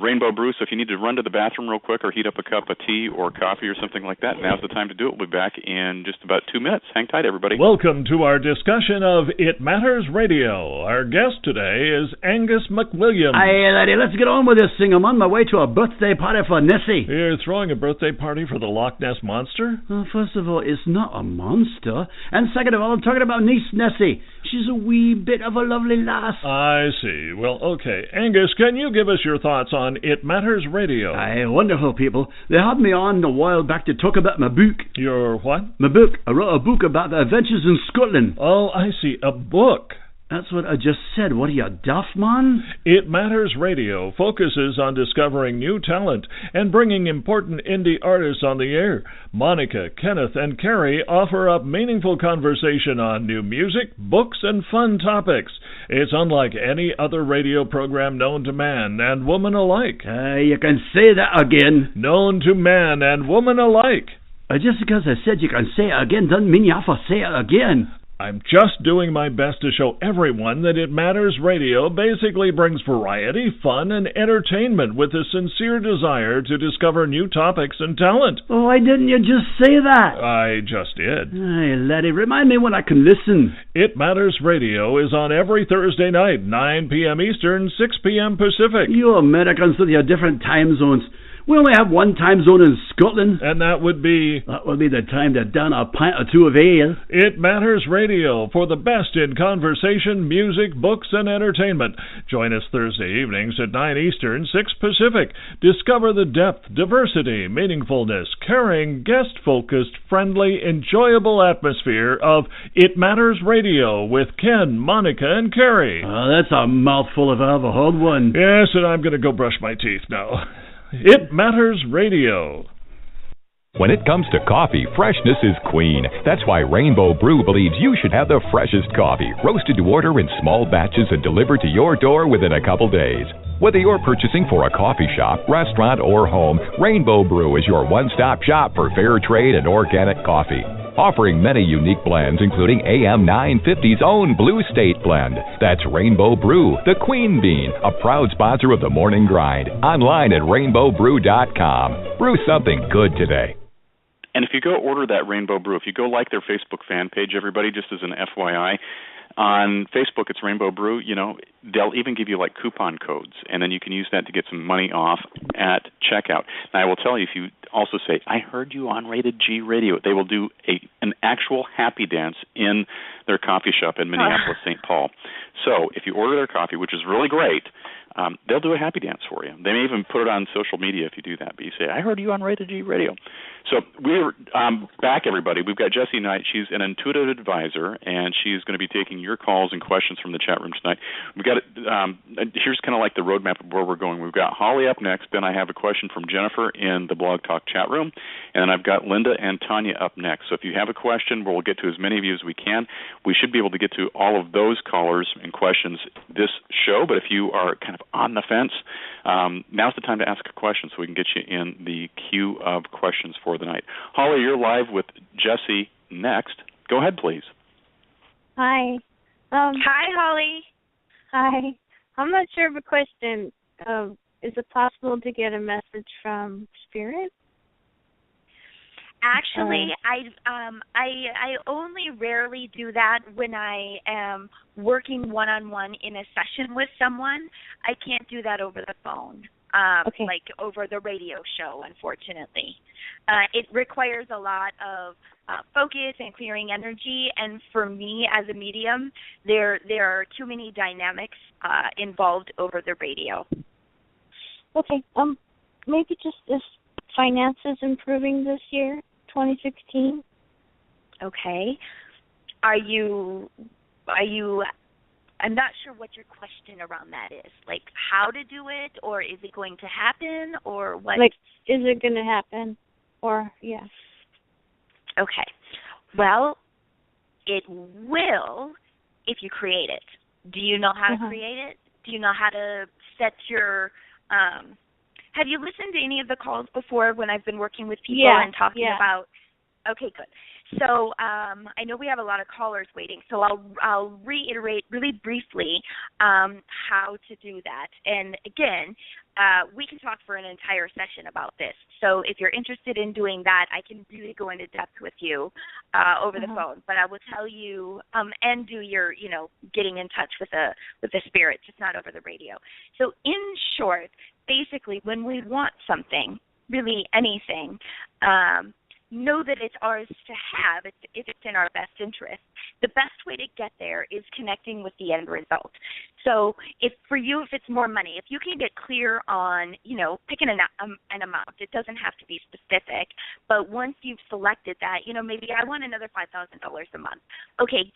[SPEAKER 2] Rainbow Brew. So if you need to run to the bathroom real quick or heat up a cup of tea or coffee or something like that, now's the time to do it. We'll be back in just about 2 minutes. Hang tight, everybody.
[SPEAKER 1] Welcome to our discussion of It Matters Radio. Our guest today is Angus McWilliams.
[SPEAKER 7] Aye, laddie, let's get on with this thing. I'm on my way to a birthday party for Nessie.
[SPEAKER 1] You're throwing a birthday party for the Loch Ness Monster?
[SPEAKER 7] Well, first of all, it's not a monster. And second of all, I'm talking about niece Nessie. She's a wee bit of a lovely lass.
[SPEAKER 1] I see. Well, okay. Angus, can you give us your thoughts on It Matters Radio?
[SPEAKER 7] Aye, wonderful people. They had me on a while back to talk about my book.
[SPEAKER 1] Your what?
[SPEAKER 7] My book. I wrote a book about the adventures in Scotland.
[SPEAKER 1] Oh, I see. A book.
[SPEAKER 7] That's what I just said. What are you, daft, man?
[SPEAKER 1] It Matters Radio focuses on discovering new talent and bringing important indie artists on the air. Monica, Kenneth, and Carrie offer up meaningful conversation on new music, books, and fun topics. It's unlike any other radio program known to man and woman alike.
[SPEAKER 7] You can say that again.
[SPEAKER 1] Known to man and woman alike.
[SPEAKER 7] Just because I said you can say it again doesn't mean you have to say it again.
[SPEAKER 1] I'm just doing my best to show everyone that It Matters Radio basically brings variety, fun, and entertainment with a sincere desire to discover new topics and talent.
[SPEAKER 7] Oh, why didn't you just say that?
[SPEAKER 1] I just did.
[SPEAKER 7] Hey, laddie, remind me when I can listen.
[SPEAKER 1] It Matters Radio is on every Thursday night, 9 p.m. Eastern, 6 p.m. Pacific.
[SPEAKER 7] You Americans with your different time zones. We only have one time zone in Scotland.
[SPEAKER 1] And that would be?
[SPEAKER 7] That would be the time to down a pint or two of ale.
[SPEAKER 1] It Matters Radio for the best in conversation, music, books, and entertainment. Join us Thursday evenings at 9 Eastern, 6 Pacific. Discover the depth, diversity, meaningfulness, caring, guest-focused, friendly, enjoyable atmosphere of It Matters Radio with Ken, Monica, and Carrie.
[SPEAKER 7] Oh, that's a mouthful if I ever heard one.
[SPEAKER 1] Yes, and I'm going to go brush my teeth now. It Matters Radio.
[SPEAKER 8] When it comes to coffee, freshness is queen. That's why Rainbow Brew believes you should have the freshest coffee, roasted to order in small batches and delivered to your door within a couple days. Whether you're purchasing for a coffee shop, restaurant, or home, Rainbow Brew is your one-stop shop for fair trade and organic coffee. Offering many unique blends, including AM 950's own Blue State blend. That's Rainbow Brew, the Queen Bean, a proud sponsor of the Morning Grind. Online at rainbowbrew.com. Brew something good today.
[SPEAKER 2] And if you go order that Rainbow Brew, if you go like their Facebook fan page, everybody, just as an FYI, On Facebook, it's Rainbow Brew. You know, they'll even give you like coupon codes, and then you can use that to get some money off at checkout. And I will tell you, if you also say, I heard you on Rated G Radio, they will do an actual happy dance in their coffee shop in Minneapolis, St. Paul. So if you order their coffee, which is really great, they'll do a happy dance for you. They may even put it on social media if you do that. But you say, I heard you on Rated G Radio. So we're back, everybody. We've got Jessie Neidt. She's an intuitive advisor, and she's going to be taking your calls and questions from the chat room tonight. We've got here's kind of like the roadmap of where we're going. We've got Holly up next. Then I have a question from Jennifer in the Blog Talk chat room, and then I've got Linda and Tanya up next. So if you have a question, we'll get to as many of you as we can. We should be able to get to all of those callers and questions this show, but if you are kind of on the fence, now's the time to ask a question so we can get you in the queue of questions for the night. Holly, you're live with Jessie next. Go ahead, please.
[SPEAKER 9] Hi.
[SPEAKER 3] Hi, Holly.
[SPEAKER 9] Hi. I'm not sure of a question. Is it possible to get a message from Spirit?
[SPEAKER 3] Actually, I only rarely do that when I am working one-on-one in a session with someone. I can't do that over the phone, like over the radio show, unfortunately. It requires a lot of focus and clearing energy, and for me as a medium, there are too many dynamics involved over the radio.
[SPEAKER 9] Okay. Maybe just this finances improving this year, 2016.
[SPEAKER 3] Okay. Are you I'm not sure what your question around that is. Like how to do it, or is it going to happen, or what?
[SPEAKER 9] Like, is it going to happen? Or, yeah.
[SPEAKER 3] Okay. Well, it will if you create it. Do you know how to create it? Do you know how to set your have you listened to any of the calls before when I've been working with people and talking about? Okay, good. So I know we have a lot of callers waiting, so I'll reiterate really briefly how to do that. And again, we can talk for an entire session about this. So if you're interested in doing that, I can really go into depth with you over the phone. But I will tell you and do your, getting in touch with the spirit, just not over the radio. So in short, basically, when we want something, really anything, know that it's ours to have if it's in our best interest. The best way to get there is connecting with the end result. So if it's more money, if you can get clear on, picking an amount, it doesn't have to be specific, but once you've selected that, maybe I want another $5,000 a month. Okay,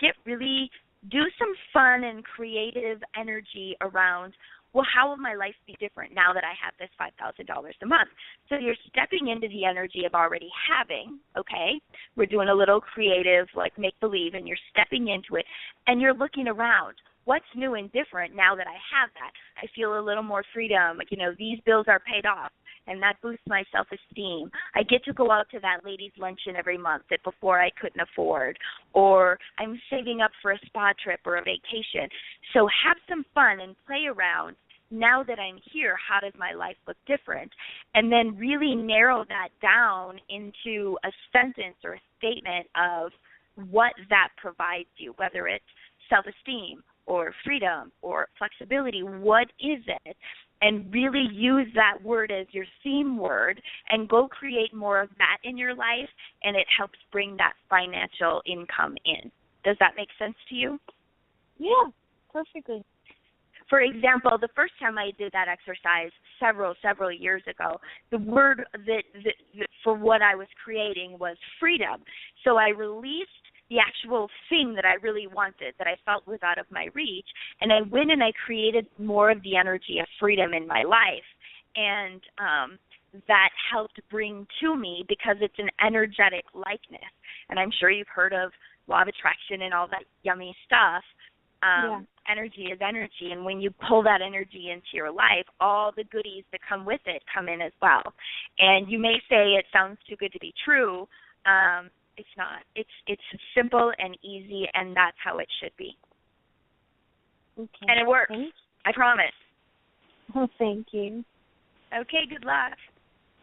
[SPEAKER 3] do some fun and creative energy around, well, how will my life be different now that I have this $5,000 a month? So you're stepping into the energy of already having, okay? We're doing a little creative, like make-believe, and you're stepping into it, and you're looking around. What's new and different now that I have that? I feel a little more freedom. These bills are paid off, and that boosts my self-esteem. I get to go out to that ladies' luncheon every month that before I couldn't afford, or I'm saving up for a spa trip or a vacation. So have some fun and play around. Now that I'm here, how does my life look different? And then really narrow that down into a sentence or a statement of what that provides you, whether it's self-esteem or freedom or flexibility. What is it? And really use that word as your theme word and go create more of that in your life, and it helps bring that financial income in. Does that make sense to you?
[SPEAKER 9] Yeah, perfectly.
[SPEAKER 3] For example, the first time I did that exercise several years ago, the word that for what I was creating was freedom. So I released the actual thing that I really wanted, that I felt was out of my reach, and I went and I created more of the energy of freedom in my life. And that helped bring to me, because it's an energetic likeness. And I'm sure you've heard of law of attraction and all that yummy stuff. Energy is energy, and when you pull that energy into your life, all the goodies that come with it come in as well. And you may say it sounds too good to be true. It's not. It's simple and easy, and that's how it should be.
[SPEAKER 9] Okay.
[SPEAKER 3] And it works. I promise.
[SPEAKER 9] Oh, thank you.
[SPEAKER 3] Okay, good luck.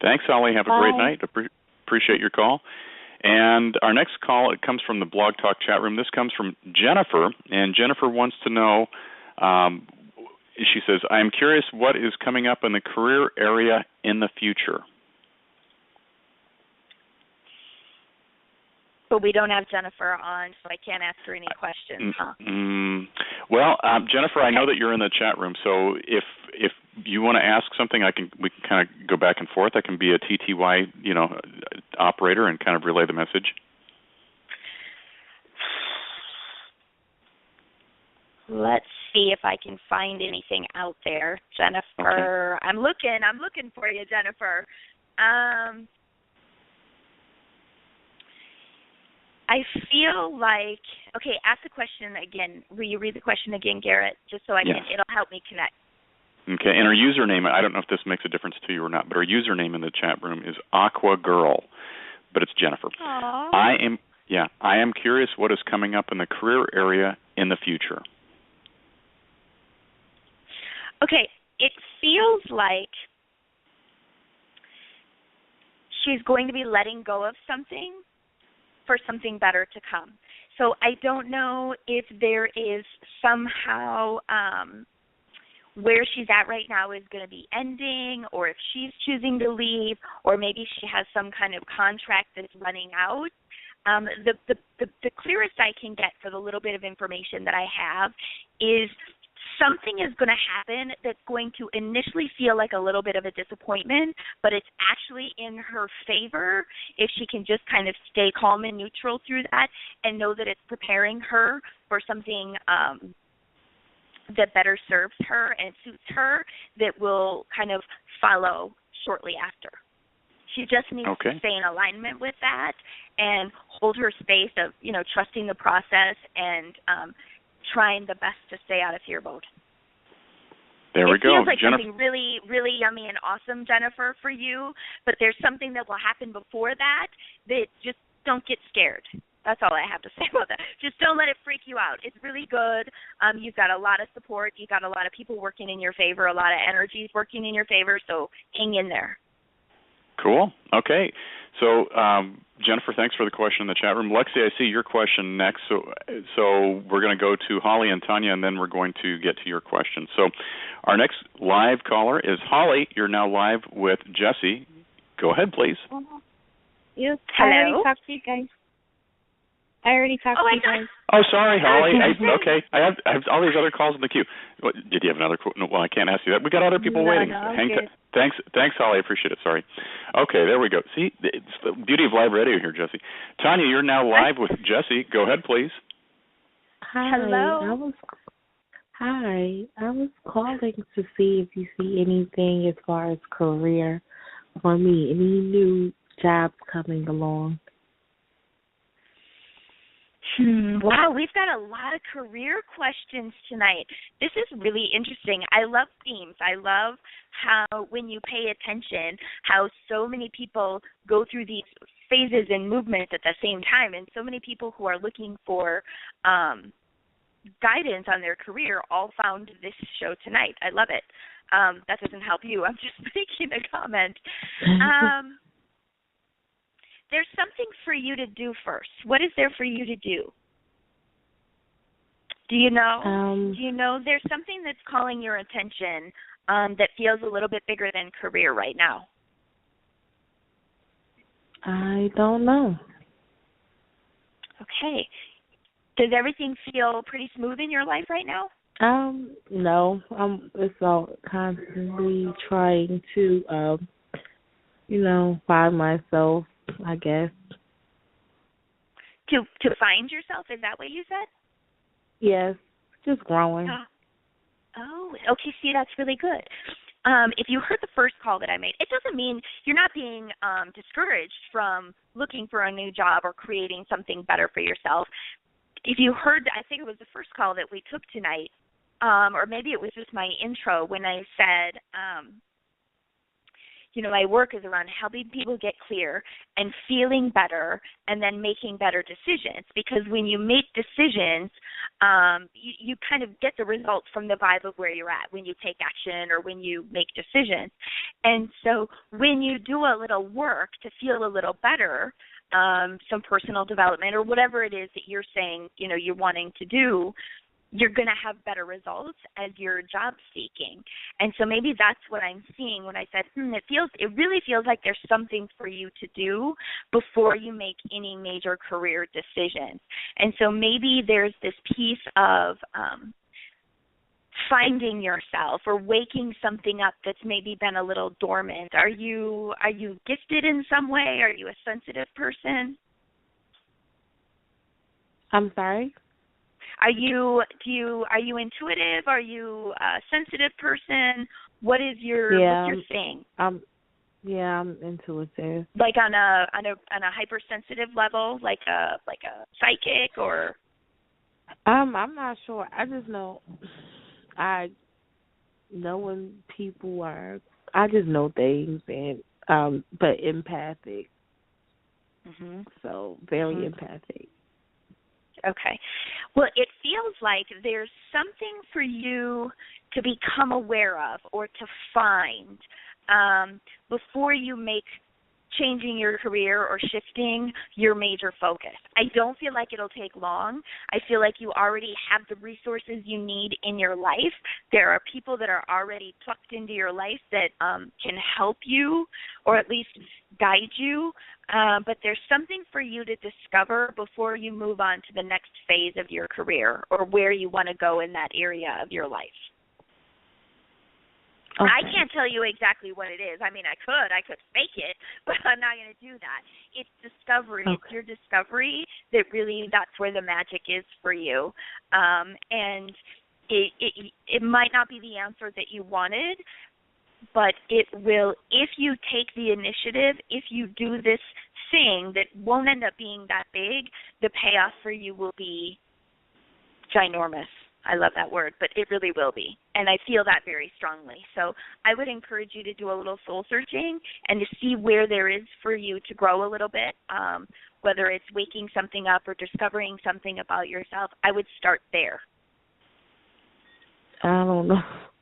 [SPEAKER 2] Thanks, Holly. Have a great night. Appreciate your call. And our next call, it comes from the Blog Talk chat room. This comes from Jennifer, and Jennifer wants to know, she says, I'm curious what is coming up in the career area in the future.
[SPEAKER 3] But we don't have Jennifer on, so I can't ask her any questions, huh?
[SPEAKER 2] Well, Jennifer, I know that you're in the chat room, so if you want to ask something, we can kind of go back and forth. I can be a TTY, operator and kind of relay the message.
[SPEAKER 3] Let's see if I can find anything out there, Jennifer. Okay. I'm looking for you, Jennifer. I feel like, okay, ask the question again. Will you read the question again, Garrett, just so it'll help me connect.
[SPEAKER 2] Okay, and our username, I don't know if this makes a difference to you or not, but our username in the chat room is Aqua Girl, but it's Jennifer.
[SPEAKER 3] Aww.
[SPEAKER 2] I am curious what is coming up in the career area in the future.
[SPEAKER 3] Okay, it feels like she's going to be letting go of something for something better to come. So I don't know if there is somehow where she's at right now is going to be ending, or if she's choosing to leave, or maybe she has some kind of contract that's running out. The clearest I can get for the little bit of information that I have is something is going to happen that's going to initially feel like a little bit of a disappointment, but it's actually in her favor if she can just kind of stay calm and neutral through that and know that it's preparing her for something that better serves her and suits her that will kind of follow shortly after. She just needs to stay in alignment with that and hold her space of, trusting the process and trying the best to stay out of fear mode.
[SPEAKER 2] There we go.
[SPEAKER 3] It feels like something really, really yummy and awesome, Jennifer, for you, but there's something that will happen before that just don't get scared. That's all I have to say about that. Just don't let it freak you out. It's really good. You've got a lot of support. You've got a lot of people working in your favor, a lot of energies working in your favor, so hang in there.
[SPEAKER 2] Cool. Okay. So, Jennifer, thanks for the question in the chat room. Lexi, I see your question next. So we're going to go to Holly and Tanya, and then we're going to get to your question. So our next live caller is Holly. You're now live with Jesse. Go ahead, please.
[SPEAKER 9] Yes.
[SPEAKER 3] Hello.
[SPEAKER 9] I already talked to you guys.
[SPEAKER 2] Oh, sorry, Holly. Okay. I have all these other calls in the queue. Did you have another? No, well, I can't ask you that. We got other people waiting. Thanks, Holly. I appreciate it. Sorry. Okay, there we go. See, it's the beauty of live radio here, Jesse. Tanya, you're now live with Jesse. Go ahead, please.
[SPEAKER 10] Hi.
[SPEAKER 3] Hello.
[SPEAKER 10] I was calling to see if you see anything as far as career for me, any new jobs coming along.
[SPEAKER 3] Wow, we've got a lot of career questions tonight. This is really interesting. I love themes. I love how when you pay attention, how so many people go through these phases and movements at the same time, and so many people who are looking for guidance on their career all found this show tonight. I love it. That doesn't help you. I'm just making a comment. There's something for you to do first. What is there for you to do? Do you know? There's something that's calling your attention that feels a little bit bigger than career right now?
[SPEAKER 10] I don't know.
[SPEAKER 3] Okay. Does everything feel pretty smooth in your life right now?
[SPEAKER 10] No. It's all constantly trying to, find myself, I guess.
[SPEAKER 3] To find yourself, is that what you said?
[SPEAKER 10] Yes, just growing.
[SPEAKER 3] Oh, okay, see, that's really good. If you heard the first call that I made, it doesn't mean you're not being discouraged from looking for a new job or creating something better for yourself. If you heard, I think it was the first call that we took tonight, or maybe it was just my intro when I said, my work is around helping people get clear and feeling better and then making better decisions. Because when you make decisions, you kind of get the results from the vibe of where you're at when you take action or when you make decisions. And so when you do a little work to feel a little better, some personal development, or whatever it is that you're saying, you're wanting to do, you're going to have better results as you're job seeking. And so maybe that's what I'm seeing when I said, it really feels like there's something for you to do before you make any major career decisions. And so maybe there's this piece of finding yourself or waking something up that's maybe been a little dormant. Are you gifted in some way? Are you a sensitive person?
[SPEAKER 10] I'm sorry?
[SPEAKER 3] Are you intuitive? Are you a sensitive person? What is your what's your thing?
[SPEAKER 10] I'm intuitive.
[SPEAKER 3] Like on a hypersensitive level, like a psychic, or
[SPEAKER 10] I'm not sure. I just know I when people are, I just know things, and but empathic.
[SPEAKER 3] Mm-hmm.
[SPEAKER 10] So very empathic.
[SPEAKER 3] Okay. Well, it feels like there's something for you to become aware of or to find before you make changing your career or shifting your major focus. I don't feel like it'll take long. I feel like you already have the resources you need in your life. There are people that are already plucked into your life that can help you or at least guide you. But there's something for you to discover before you move on to the next phase of your career or where you want to go in that area of your life. Okay. I can't tell you exactly what it is. I mean, I could fake it, but I'm not going to do that. It's discovery. Okay. It's your discovery that really, that's where the magic is for you. And it might not be the answer that you wanted, but it will, if you take the initiative, if you do this thing that won't end up being that big, the payoff for you will be ginormous. I love that word, but it really will be. And I feel that very strongly. So I would encourage you to do a little soul searching and to see where there is for you to grow a little bit, whether it's waking something up or discovering something about yourself. I would start there.
[SPEAKER 10] I don't know.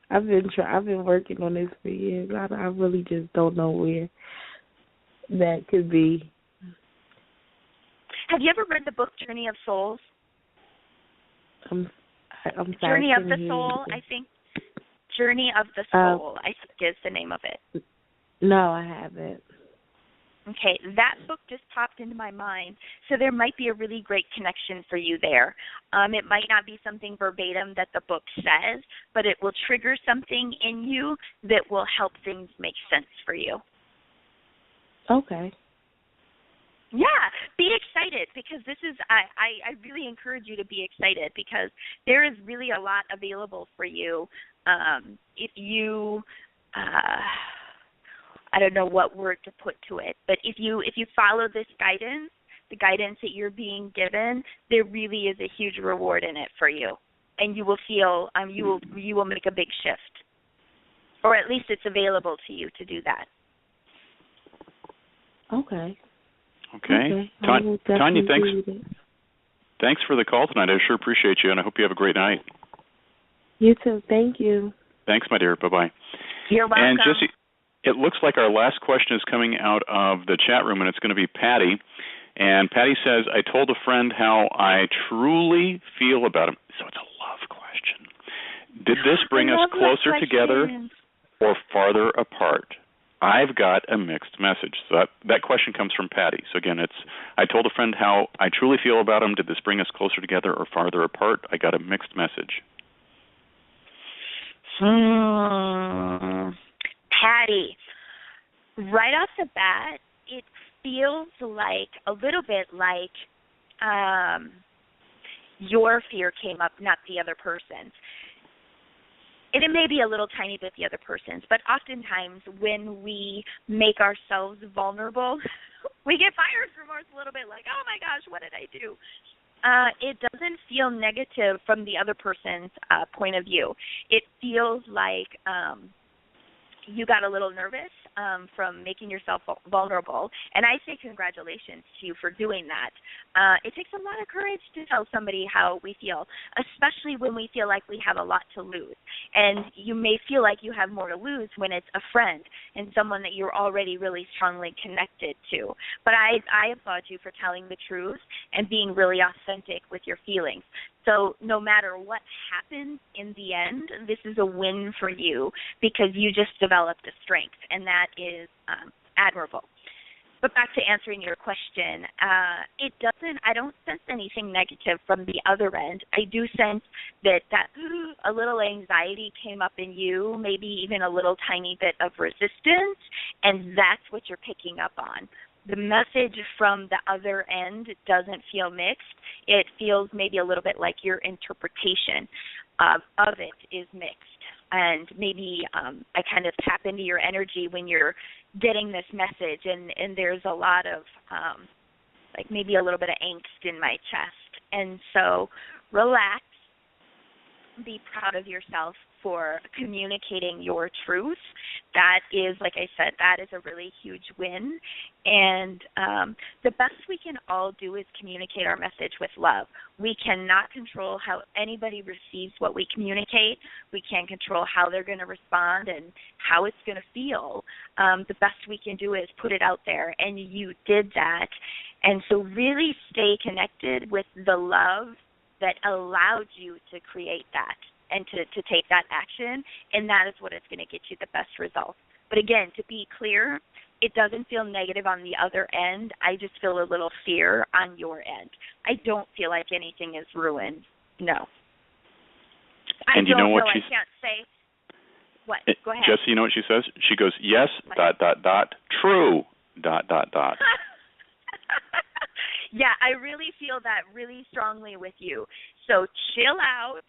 [SPEAKER 10] I've been working on this for years. I really just don't know where that could be.
[SPEAKER 3] Have you ever read the book Journey of Souls?
[SPEAKER 10] I'm sorry.
[SPEAKER 3] Journey of the Soul, I think. Journey of the Soul, I think is the name of it.
[SPEAKER 10] No, I haven't.
[SPEAKER 3] Okay, that book just popped into my mind, so there might be a really great connection for you there. It might not be something verbatim that the book says, but it will trigger something in you that will help things make sense for you.
[SPEAKER 10] Okay.
[SPEAKER 3] Yeah, be excited because this is, I really encourage you to be excited because there is really a lot available for you if you, I don't know what word to put to it, but if you follow this guidance, the guidance that you're being given, there really is a huge reward in it for you. And you will feel, you will make a big shift. Or at least it's available to you to do that.
[SPEAKER 10] Okay.
[SPEAKER 2] Okay. Tanya, thanks for the call tonight. I sure appreciate you, and I hope you have a great night.
[SPEAKER 10] You too. Thank you.
[SPEAKER 2] Thanks, my dear. Bye-bye.
[SPEAKER 3] You're welcome.
[SPEAKER 2] And Jesse, it looks like our last question is coming out of the chat room, and it's going to be Patty. And Patty says, I told a friend how I truly feel about him. So it's a love question. Did this bring us closer together or farther apart? I've got a mixed message. So that question comes from Patty. So again, it's, I told a friend how I truly feel about him. Did this bring us closer together or farther apart? I got a mixed message.
[SPEAKER 3] Patty, right off the bat, it feels like a little bit like your fear came up, not the other person's. And it may be a little tiny bit the other person's, but oftentimes when we make ourselves vulnerable, we get buyer's remorse a little bit like, oh my gosh, what did I do? It doesn't feel negative from the other person's point of view. It feels like you got a little nervous from making yourself vulnerable, and I say congratulations to you for doing that. It takes a lot of courage to tell somebody how we feel, especially when we feel like we have a lot to lose. And you may feel like you have more to lose when it's a friend and someone that you're already really strongly connected to. But I applaud you for telling the truth and being really authentic with your feelings. So no matter what happens in the end, this is a win for you because you just developed a strength, and that is admirable. But back to answering your question, I don't sense anything negative from the other end. I do sense that a little anxiety came up in you, maybe even a little tiny bit of resistance, and that's what you're picking up on. The message from the other end doesn't feel mixed. It feels maybe a little bit like your interpretation of it is mixed. And maybe I kind of tap into your energy when you're getting this message, and there's a lot of, like maybe a little bit of angst in my chest. And so relax. Be proud of yourself for communicating your truth. That is, like I said, that is a really huge win. And the best we can all do is communicate our message with love. We cannot control how anybody receives what we communicate. We can't control how they're going to respond and how it's going to feel. The best we can do is put it out there, and you did that. And so really stay connected with the love that allowed you to create that and to take that action, and that is what is going to get you the best results. But again, to be clear, it doesn't feel negative on the other end. I just feel a little fear on your end. I don't feel like anything is ruined. No.
[SPEAKER 2] And you know what she...
[SPEAKER 3] I can't say... What? Go ahead.
[SPEAKER 2] Jesse, you know what she says? She goes, yes, ... true, ...
[SPEAKER 3] Yeah, I really feel that really strongly with you. So chill out,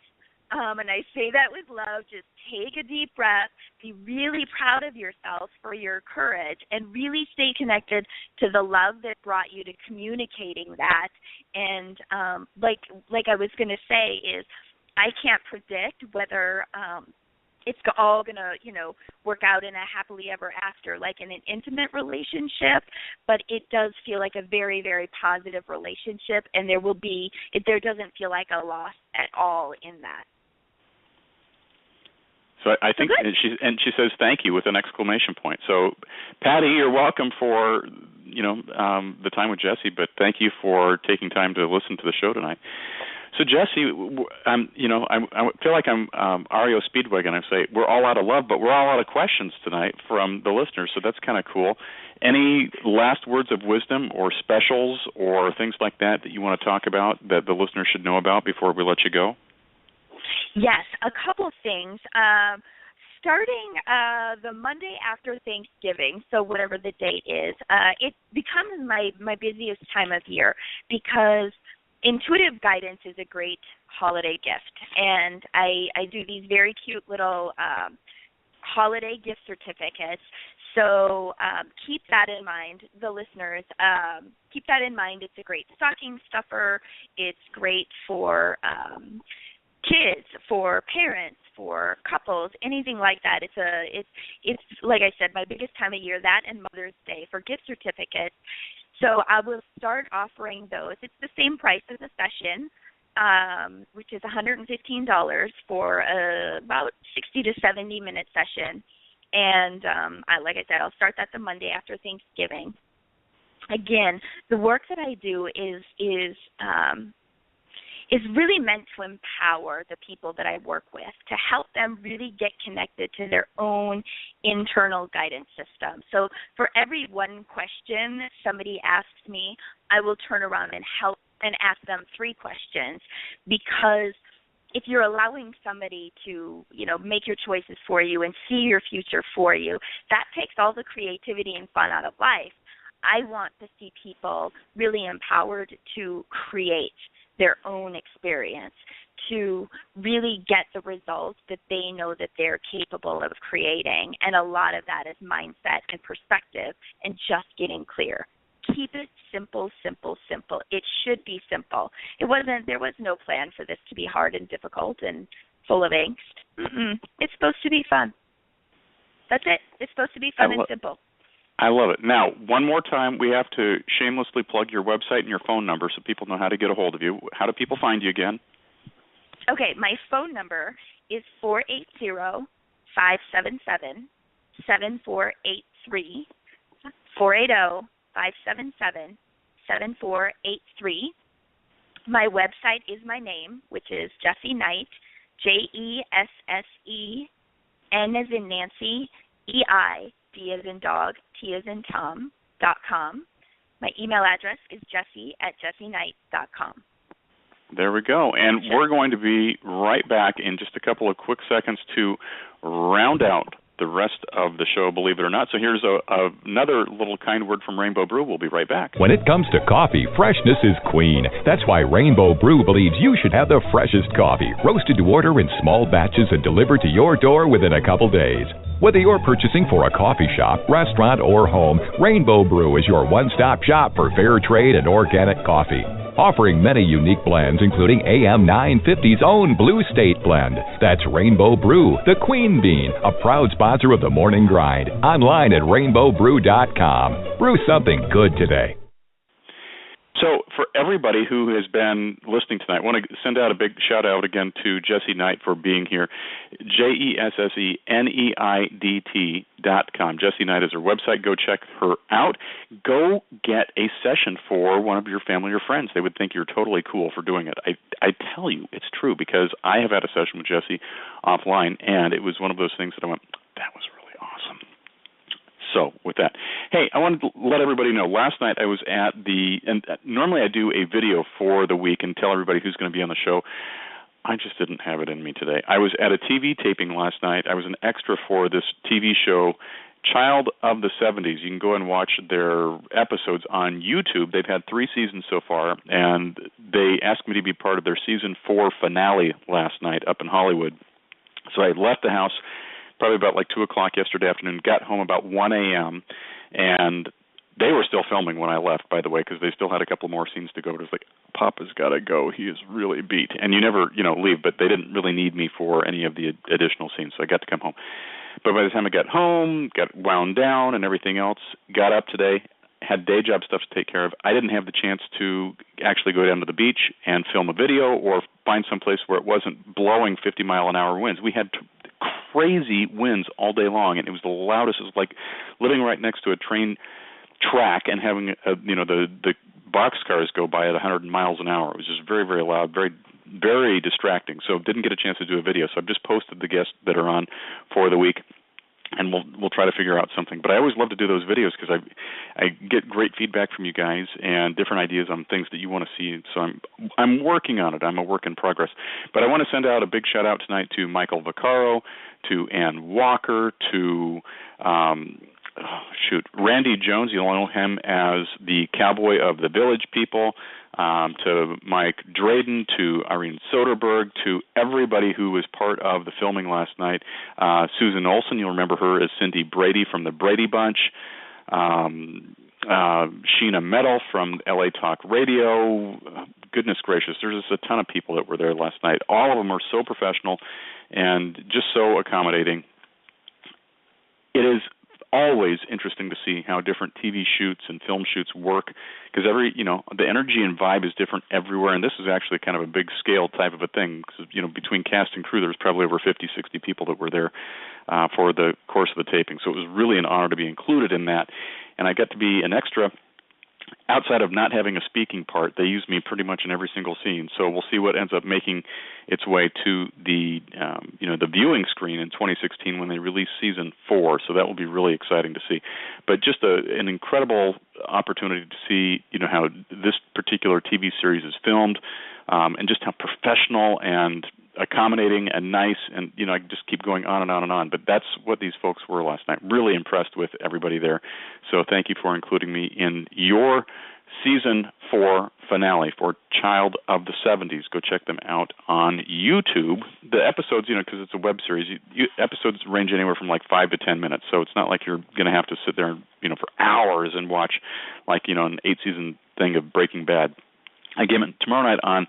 [SPEAKER 3] and I say that with love. Just take a deep breath. Be really proud of yourself for your courage, and really stay connected to the love that brought you to communicating that. And like I was going to say is I can't predict whether it's all going to, work out in a happily ever after, like in an intimate relationship, but it does feel like a very, very positive relationship, and there doesn't feel like a loss at all in that.
[SPEAKER 2] So I think, and she says thank you with an exclamation point. So, Patty, you're welcome for, the time with Jesse, but thank you for taking time to listen to the show tonight. So, Jesse, I feel like I'm REO Speedwagon. I say we're all out of love, but we're all out of questions tonight from the listeners, so that's kind of cool. Any last words of wisdom or specials or things like that you want to talk about that the listeners should know about before we let you go?
[SPEAKER 3] Yes, a couple things. Starting the Monday after Thanksgiving, so whatever the date is, it becomes my busiest time of year because intuitive guidance is a great holiday gift, and I do these very cute little holiday gift certificates. So keep that in mind, the listeners. Keep that in mind. It's a great stocking stuffer. It's great for kids, for parents, for couples, anything like that. It's like I said, my biggest time of year, that and Mother's Day for gift certificates. So I will start offering those. It's the same price as a session, which is $115 for about 60 to 70 minute session. And like I said, I'll start that the Monday after Thanksgiving. Again, the work that I do is really meant to empower the people that I work with, to help them really get connected to their own internal guidance system. So for every one question somebody asks me, I will turn around and help and ask them 3 questions, because if you're allowing somebody to, make your choices for you and see your future for you, that takes all the creativity and fun out of life. I want to see people really empowered to create their own experience, to really get the results that they know that they're capable of creating. And a lot of that is mindset and perspective and just getting clear. Keep it simple, simple, simple. It should be simple. There was no plan for this to be hard and difficult and full of angst. It's supposed to be fun. That's it. It's supposed to be fun and simple.
[SPEAKER 2] I love it. Now, one more time, we have to shamelessly plug your website and your phone number so people know how to get a hold of you. How do people find you again?
[SPEAKER 3] Okay, my phone number is 480-577-7483. 480-577-7483. My website is my name, which is Jessie Neidt, JESSEN as in Nancy, EI, D as in dog, T as in Tom, .com. My email address is jessie@jessieknight.com.
[SPEAKER 2] There we go. And we're going to be right back in just a couple of quick seconds to round out the rest of the show, believe it or not. So here's another little kind word from Rainbow Brew. We'll be right back.
[SPEAKER 8] When it comes to coffee, freshness is queen. That's why Rainbow Brew believes you should have the freshest coffee, roasted to order in small batches and delivered to your door within a couple days. Whether you're purchasing for a coffee shop, restaurant, or home, Rainbow Brew is your one-stop shop for fair trade and organic coffee. Offering many unique blends, including AM 950's own Blue State blend. That's Rainbow Brew, the Queen Bean, a proud sponsor of the Morning Grind. Online at rainbowbrew.com. Brew something good today.
[SPEAKER 2] So for everybody who has been listening tonight, I want to send out a big shout-out again to Jessie Neidt for being here, JESSENEIDT.com. Jessie Neidt is her website. Go check her out. Go get a session for one of your family or friends. They would think you're totally cool for doing it. I tell you, it's true, because I have had a session with Jessie offline, and it was one of those things that I went, that was really awesome. So with that, hey, I wanted to let everybody know, last night I was at and normally I do a video for the week and tell everybody who's going to be on the show. I just didn't have it in me today. I was at a TV taping last night. I was an extra for this TV show, Child of the 70s. You can go and watch their episodes on YouTube. They've had 3 seasons so far, and they asked me to be part of their season 4 finale last night up in Hollywood. So I left the house probably about like 2 o'clock yesterday afternoon, got home about 1 a.m., and they were still filming when I left, by the way, because they still had a couple more scenes to go. But it was like, Papa's got to go. He is really beat. And you never, leave, but they didn't really need me for any of the additional scenes, so I got to come home. But by the time I got home, got wound down and everything else, got up today, had day job stuff to take care of. I didn't have the chance to actually go down to the beach and film a video or find some place where it wasn't blowing 50-mile-an-hour winds. We had crazy winds all day long, and it was the loudest. It was like living right next to a train track and having the boxcars go by at 100 miles an hour. It was just very, very loud, very, very distracting. So didn't get a chance to do a video. So I've just posted the guests that are on for the week, and we'll try to figure out something. But I always love to do those videos because I get great feedback from you guys and different ideas on things that you want to see. So I'm working on it. I'm a work in progress. But I want to send out a big shout out tonight to Michael Vaccaro, to Ann Walker, to Randy Jones. You'll know him as the Cowboy of the Village People. To Mike Drayden, to Irene Soderberg, to everybody who was part of the filming last night. Susan Olsen, you'll remember her as Cindy Brady from the Brady Bunch. Sheena Metal from LA Talk Radio. Goodness gracious, there's just a ton of people that were there last night. All of them are so professional and just so accommodating. It is always interesting to see how different TV shoots and film shoots work, because the energy and vibe is different everywhere, and this is actually kind of a big scale type of a thing, because, between cast and crew, there was probably over 50, 60 people that were there for the course of the taping, so it was really an honor to be included in that, and I got to be an extra. Outside of not having a speaking part, they use me pretty much in every single scene. So we'll see what ends up making its way to the the viewing screen in 2016 when they release season 4. So that will be really exciting to see. But just an incredible opportunity to see how this particular TV series is filmed, and just how professional and accommodating and nice, and I can just keep going on and on and on. But that's what these folks were last night. Really impressed with everybody there. So thank you for including me in your season 4 finale for Child of the 70s. Go check them out on YouTube. The episodes, because it's a web series, episodes range anywhere from like 5 to 10 minutes. So it's not like you're going to have to sit there, for hours and watch like, an 8-season thing of Breaking Bad. I give it tomorrow night on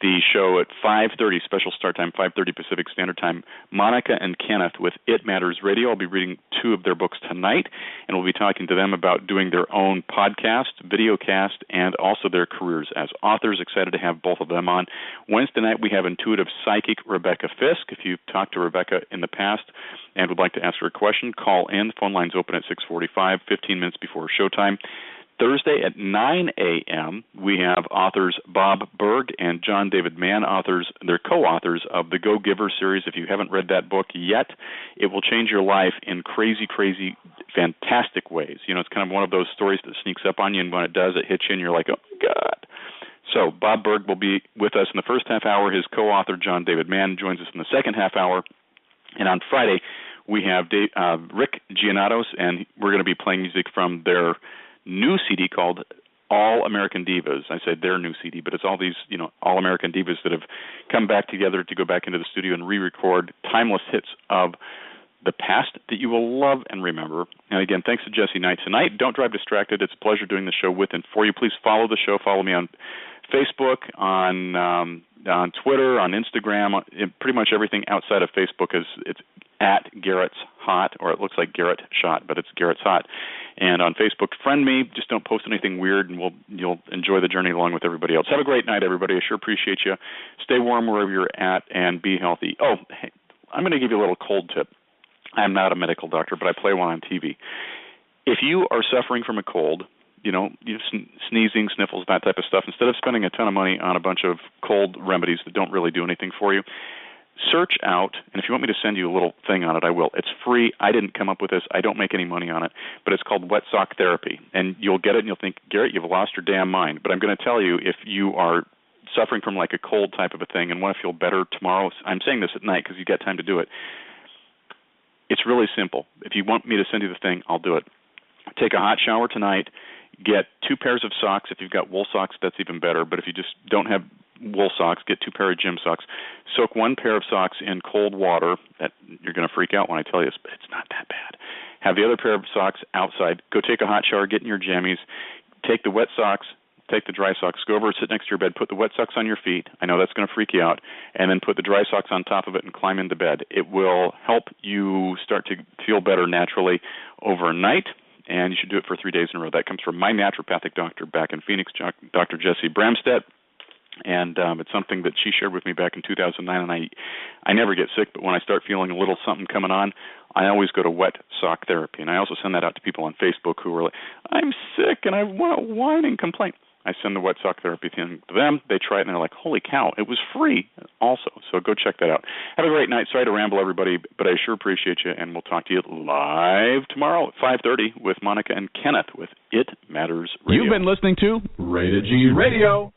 [SPEAKER 2] the show at 5:30, special start time, 5:30 Pacific Standard Time. Monica and Kenneth with It Matters Radio. I'll be reading 2 of their books tonight, and we'll be talking to them about doing their own podcast, videocast, and also their careers as authors. Excited to have both of them on. Wednesday night, we have intuitive psychic Rebecca Fisk. If you've talked to Rebecca in the past and would like to ask her a question, call in. The phone line's open at 6:45, 15 minutes before showtime. Thursday at 9 a.m., we have authors Bob Berg and John David Mann, they're co-authors of the Go Giver series. If you haven't read that book yet, it will change your life in crazy, crazy, fantastic ways. You know, it's kind of one of those stories that sneaks up on you, and when it does, it hits you, and you're like, oh, my God. So Bob Berg will be with us in the first half hour. His co-author, John David Mann, joins us in the second half hour. And on Friday, we have Rick Giannatos, and we're going to be playing music from their new CD called All American Divas. I said their new CD, but it's all these, All American Divas that have come back together to go back into the studio and re-record timeless hits of the past that you will love and remember. And again, thanks to Jesse Knight tonight. Don't drive distracted. It's a pleasure doing the show with and for you. Please follow the show. Follow me on Facebook, on Twitter, on Instagram, pretty much everything outside of Facebook it's at Garrett's Hot, or it looks like Garrett Shot, but it's Garrett's Hot. And on Facebook, friend me. Just don't post anything weird, and you'll enjoy the journey along with everybody else. Have a great night, everybody. I sure appreciate you. Stay warm wherever you're at, and be healthy. Oh, hey, I'm going to give you a little cold tip. I'm not a medical doctor, but I play one on TV. If you are suffering from a cold, sneezing, sniffles, that type of stuff, instead of spending a ton of money on a bunch of cold remedies that don't really do anything for you, search out, and if you want me to send you a little thing on it, I will. It's free. I didn't come up with this. I don't make any money on it, but it's called wet sock therapy. And you'll get it, and you'll think, Garrett, you've lost your damn mind. But I'm going to tell you, if you are suffering from like a cold type of a thing and want to feel better tomorrow, I'm saying this at night because you got time to do it. It's really simple. If you want me to send you the thing, I'll do it. Take a hot shower tonight. Get 2 pairs of socks. If you've got wool socks, that's even better. But if you just don't have wool socks, get 2 pairs of gym socks. Soak 1 pair of socks in cold water. That you're going to freak out when I tell you this, but it's not that bad. Have the other pair of socks outside. Go take a hot shower. Get in your jammies. Take the wet socks. Take the dry socks. Go over and sit next to your bed. Put the wet socks on your feet. I know that's going to freak you out. And then put the dry socks on top of it and climb into bed. It will help you start to feel better naturally overnight. And you should do it for 3 days in a row. That comes from my naturopathic doctor back in Phoenix, Dr. Jessie Bramstedt. And it's something that she shared with me back in 2009. And I never get sick, but when I start feeling a little something coming on, I always go to wet sock therapy. And I also send that out to people on Facebook who are like, I'm sick and I want to whine and complain. I send the wet sock therapy thing to them. They try it, and they're like, holy cow, it was free also. So go check that out. Have a great night. Sorry to ramble, everybody, but I sure appreciate you, and we'll talk to you live tomorrow at 5:30 with Monica and Kenneth with It Matters Radio.
[SPEAKER 1] You've been listening to Rated G Radio.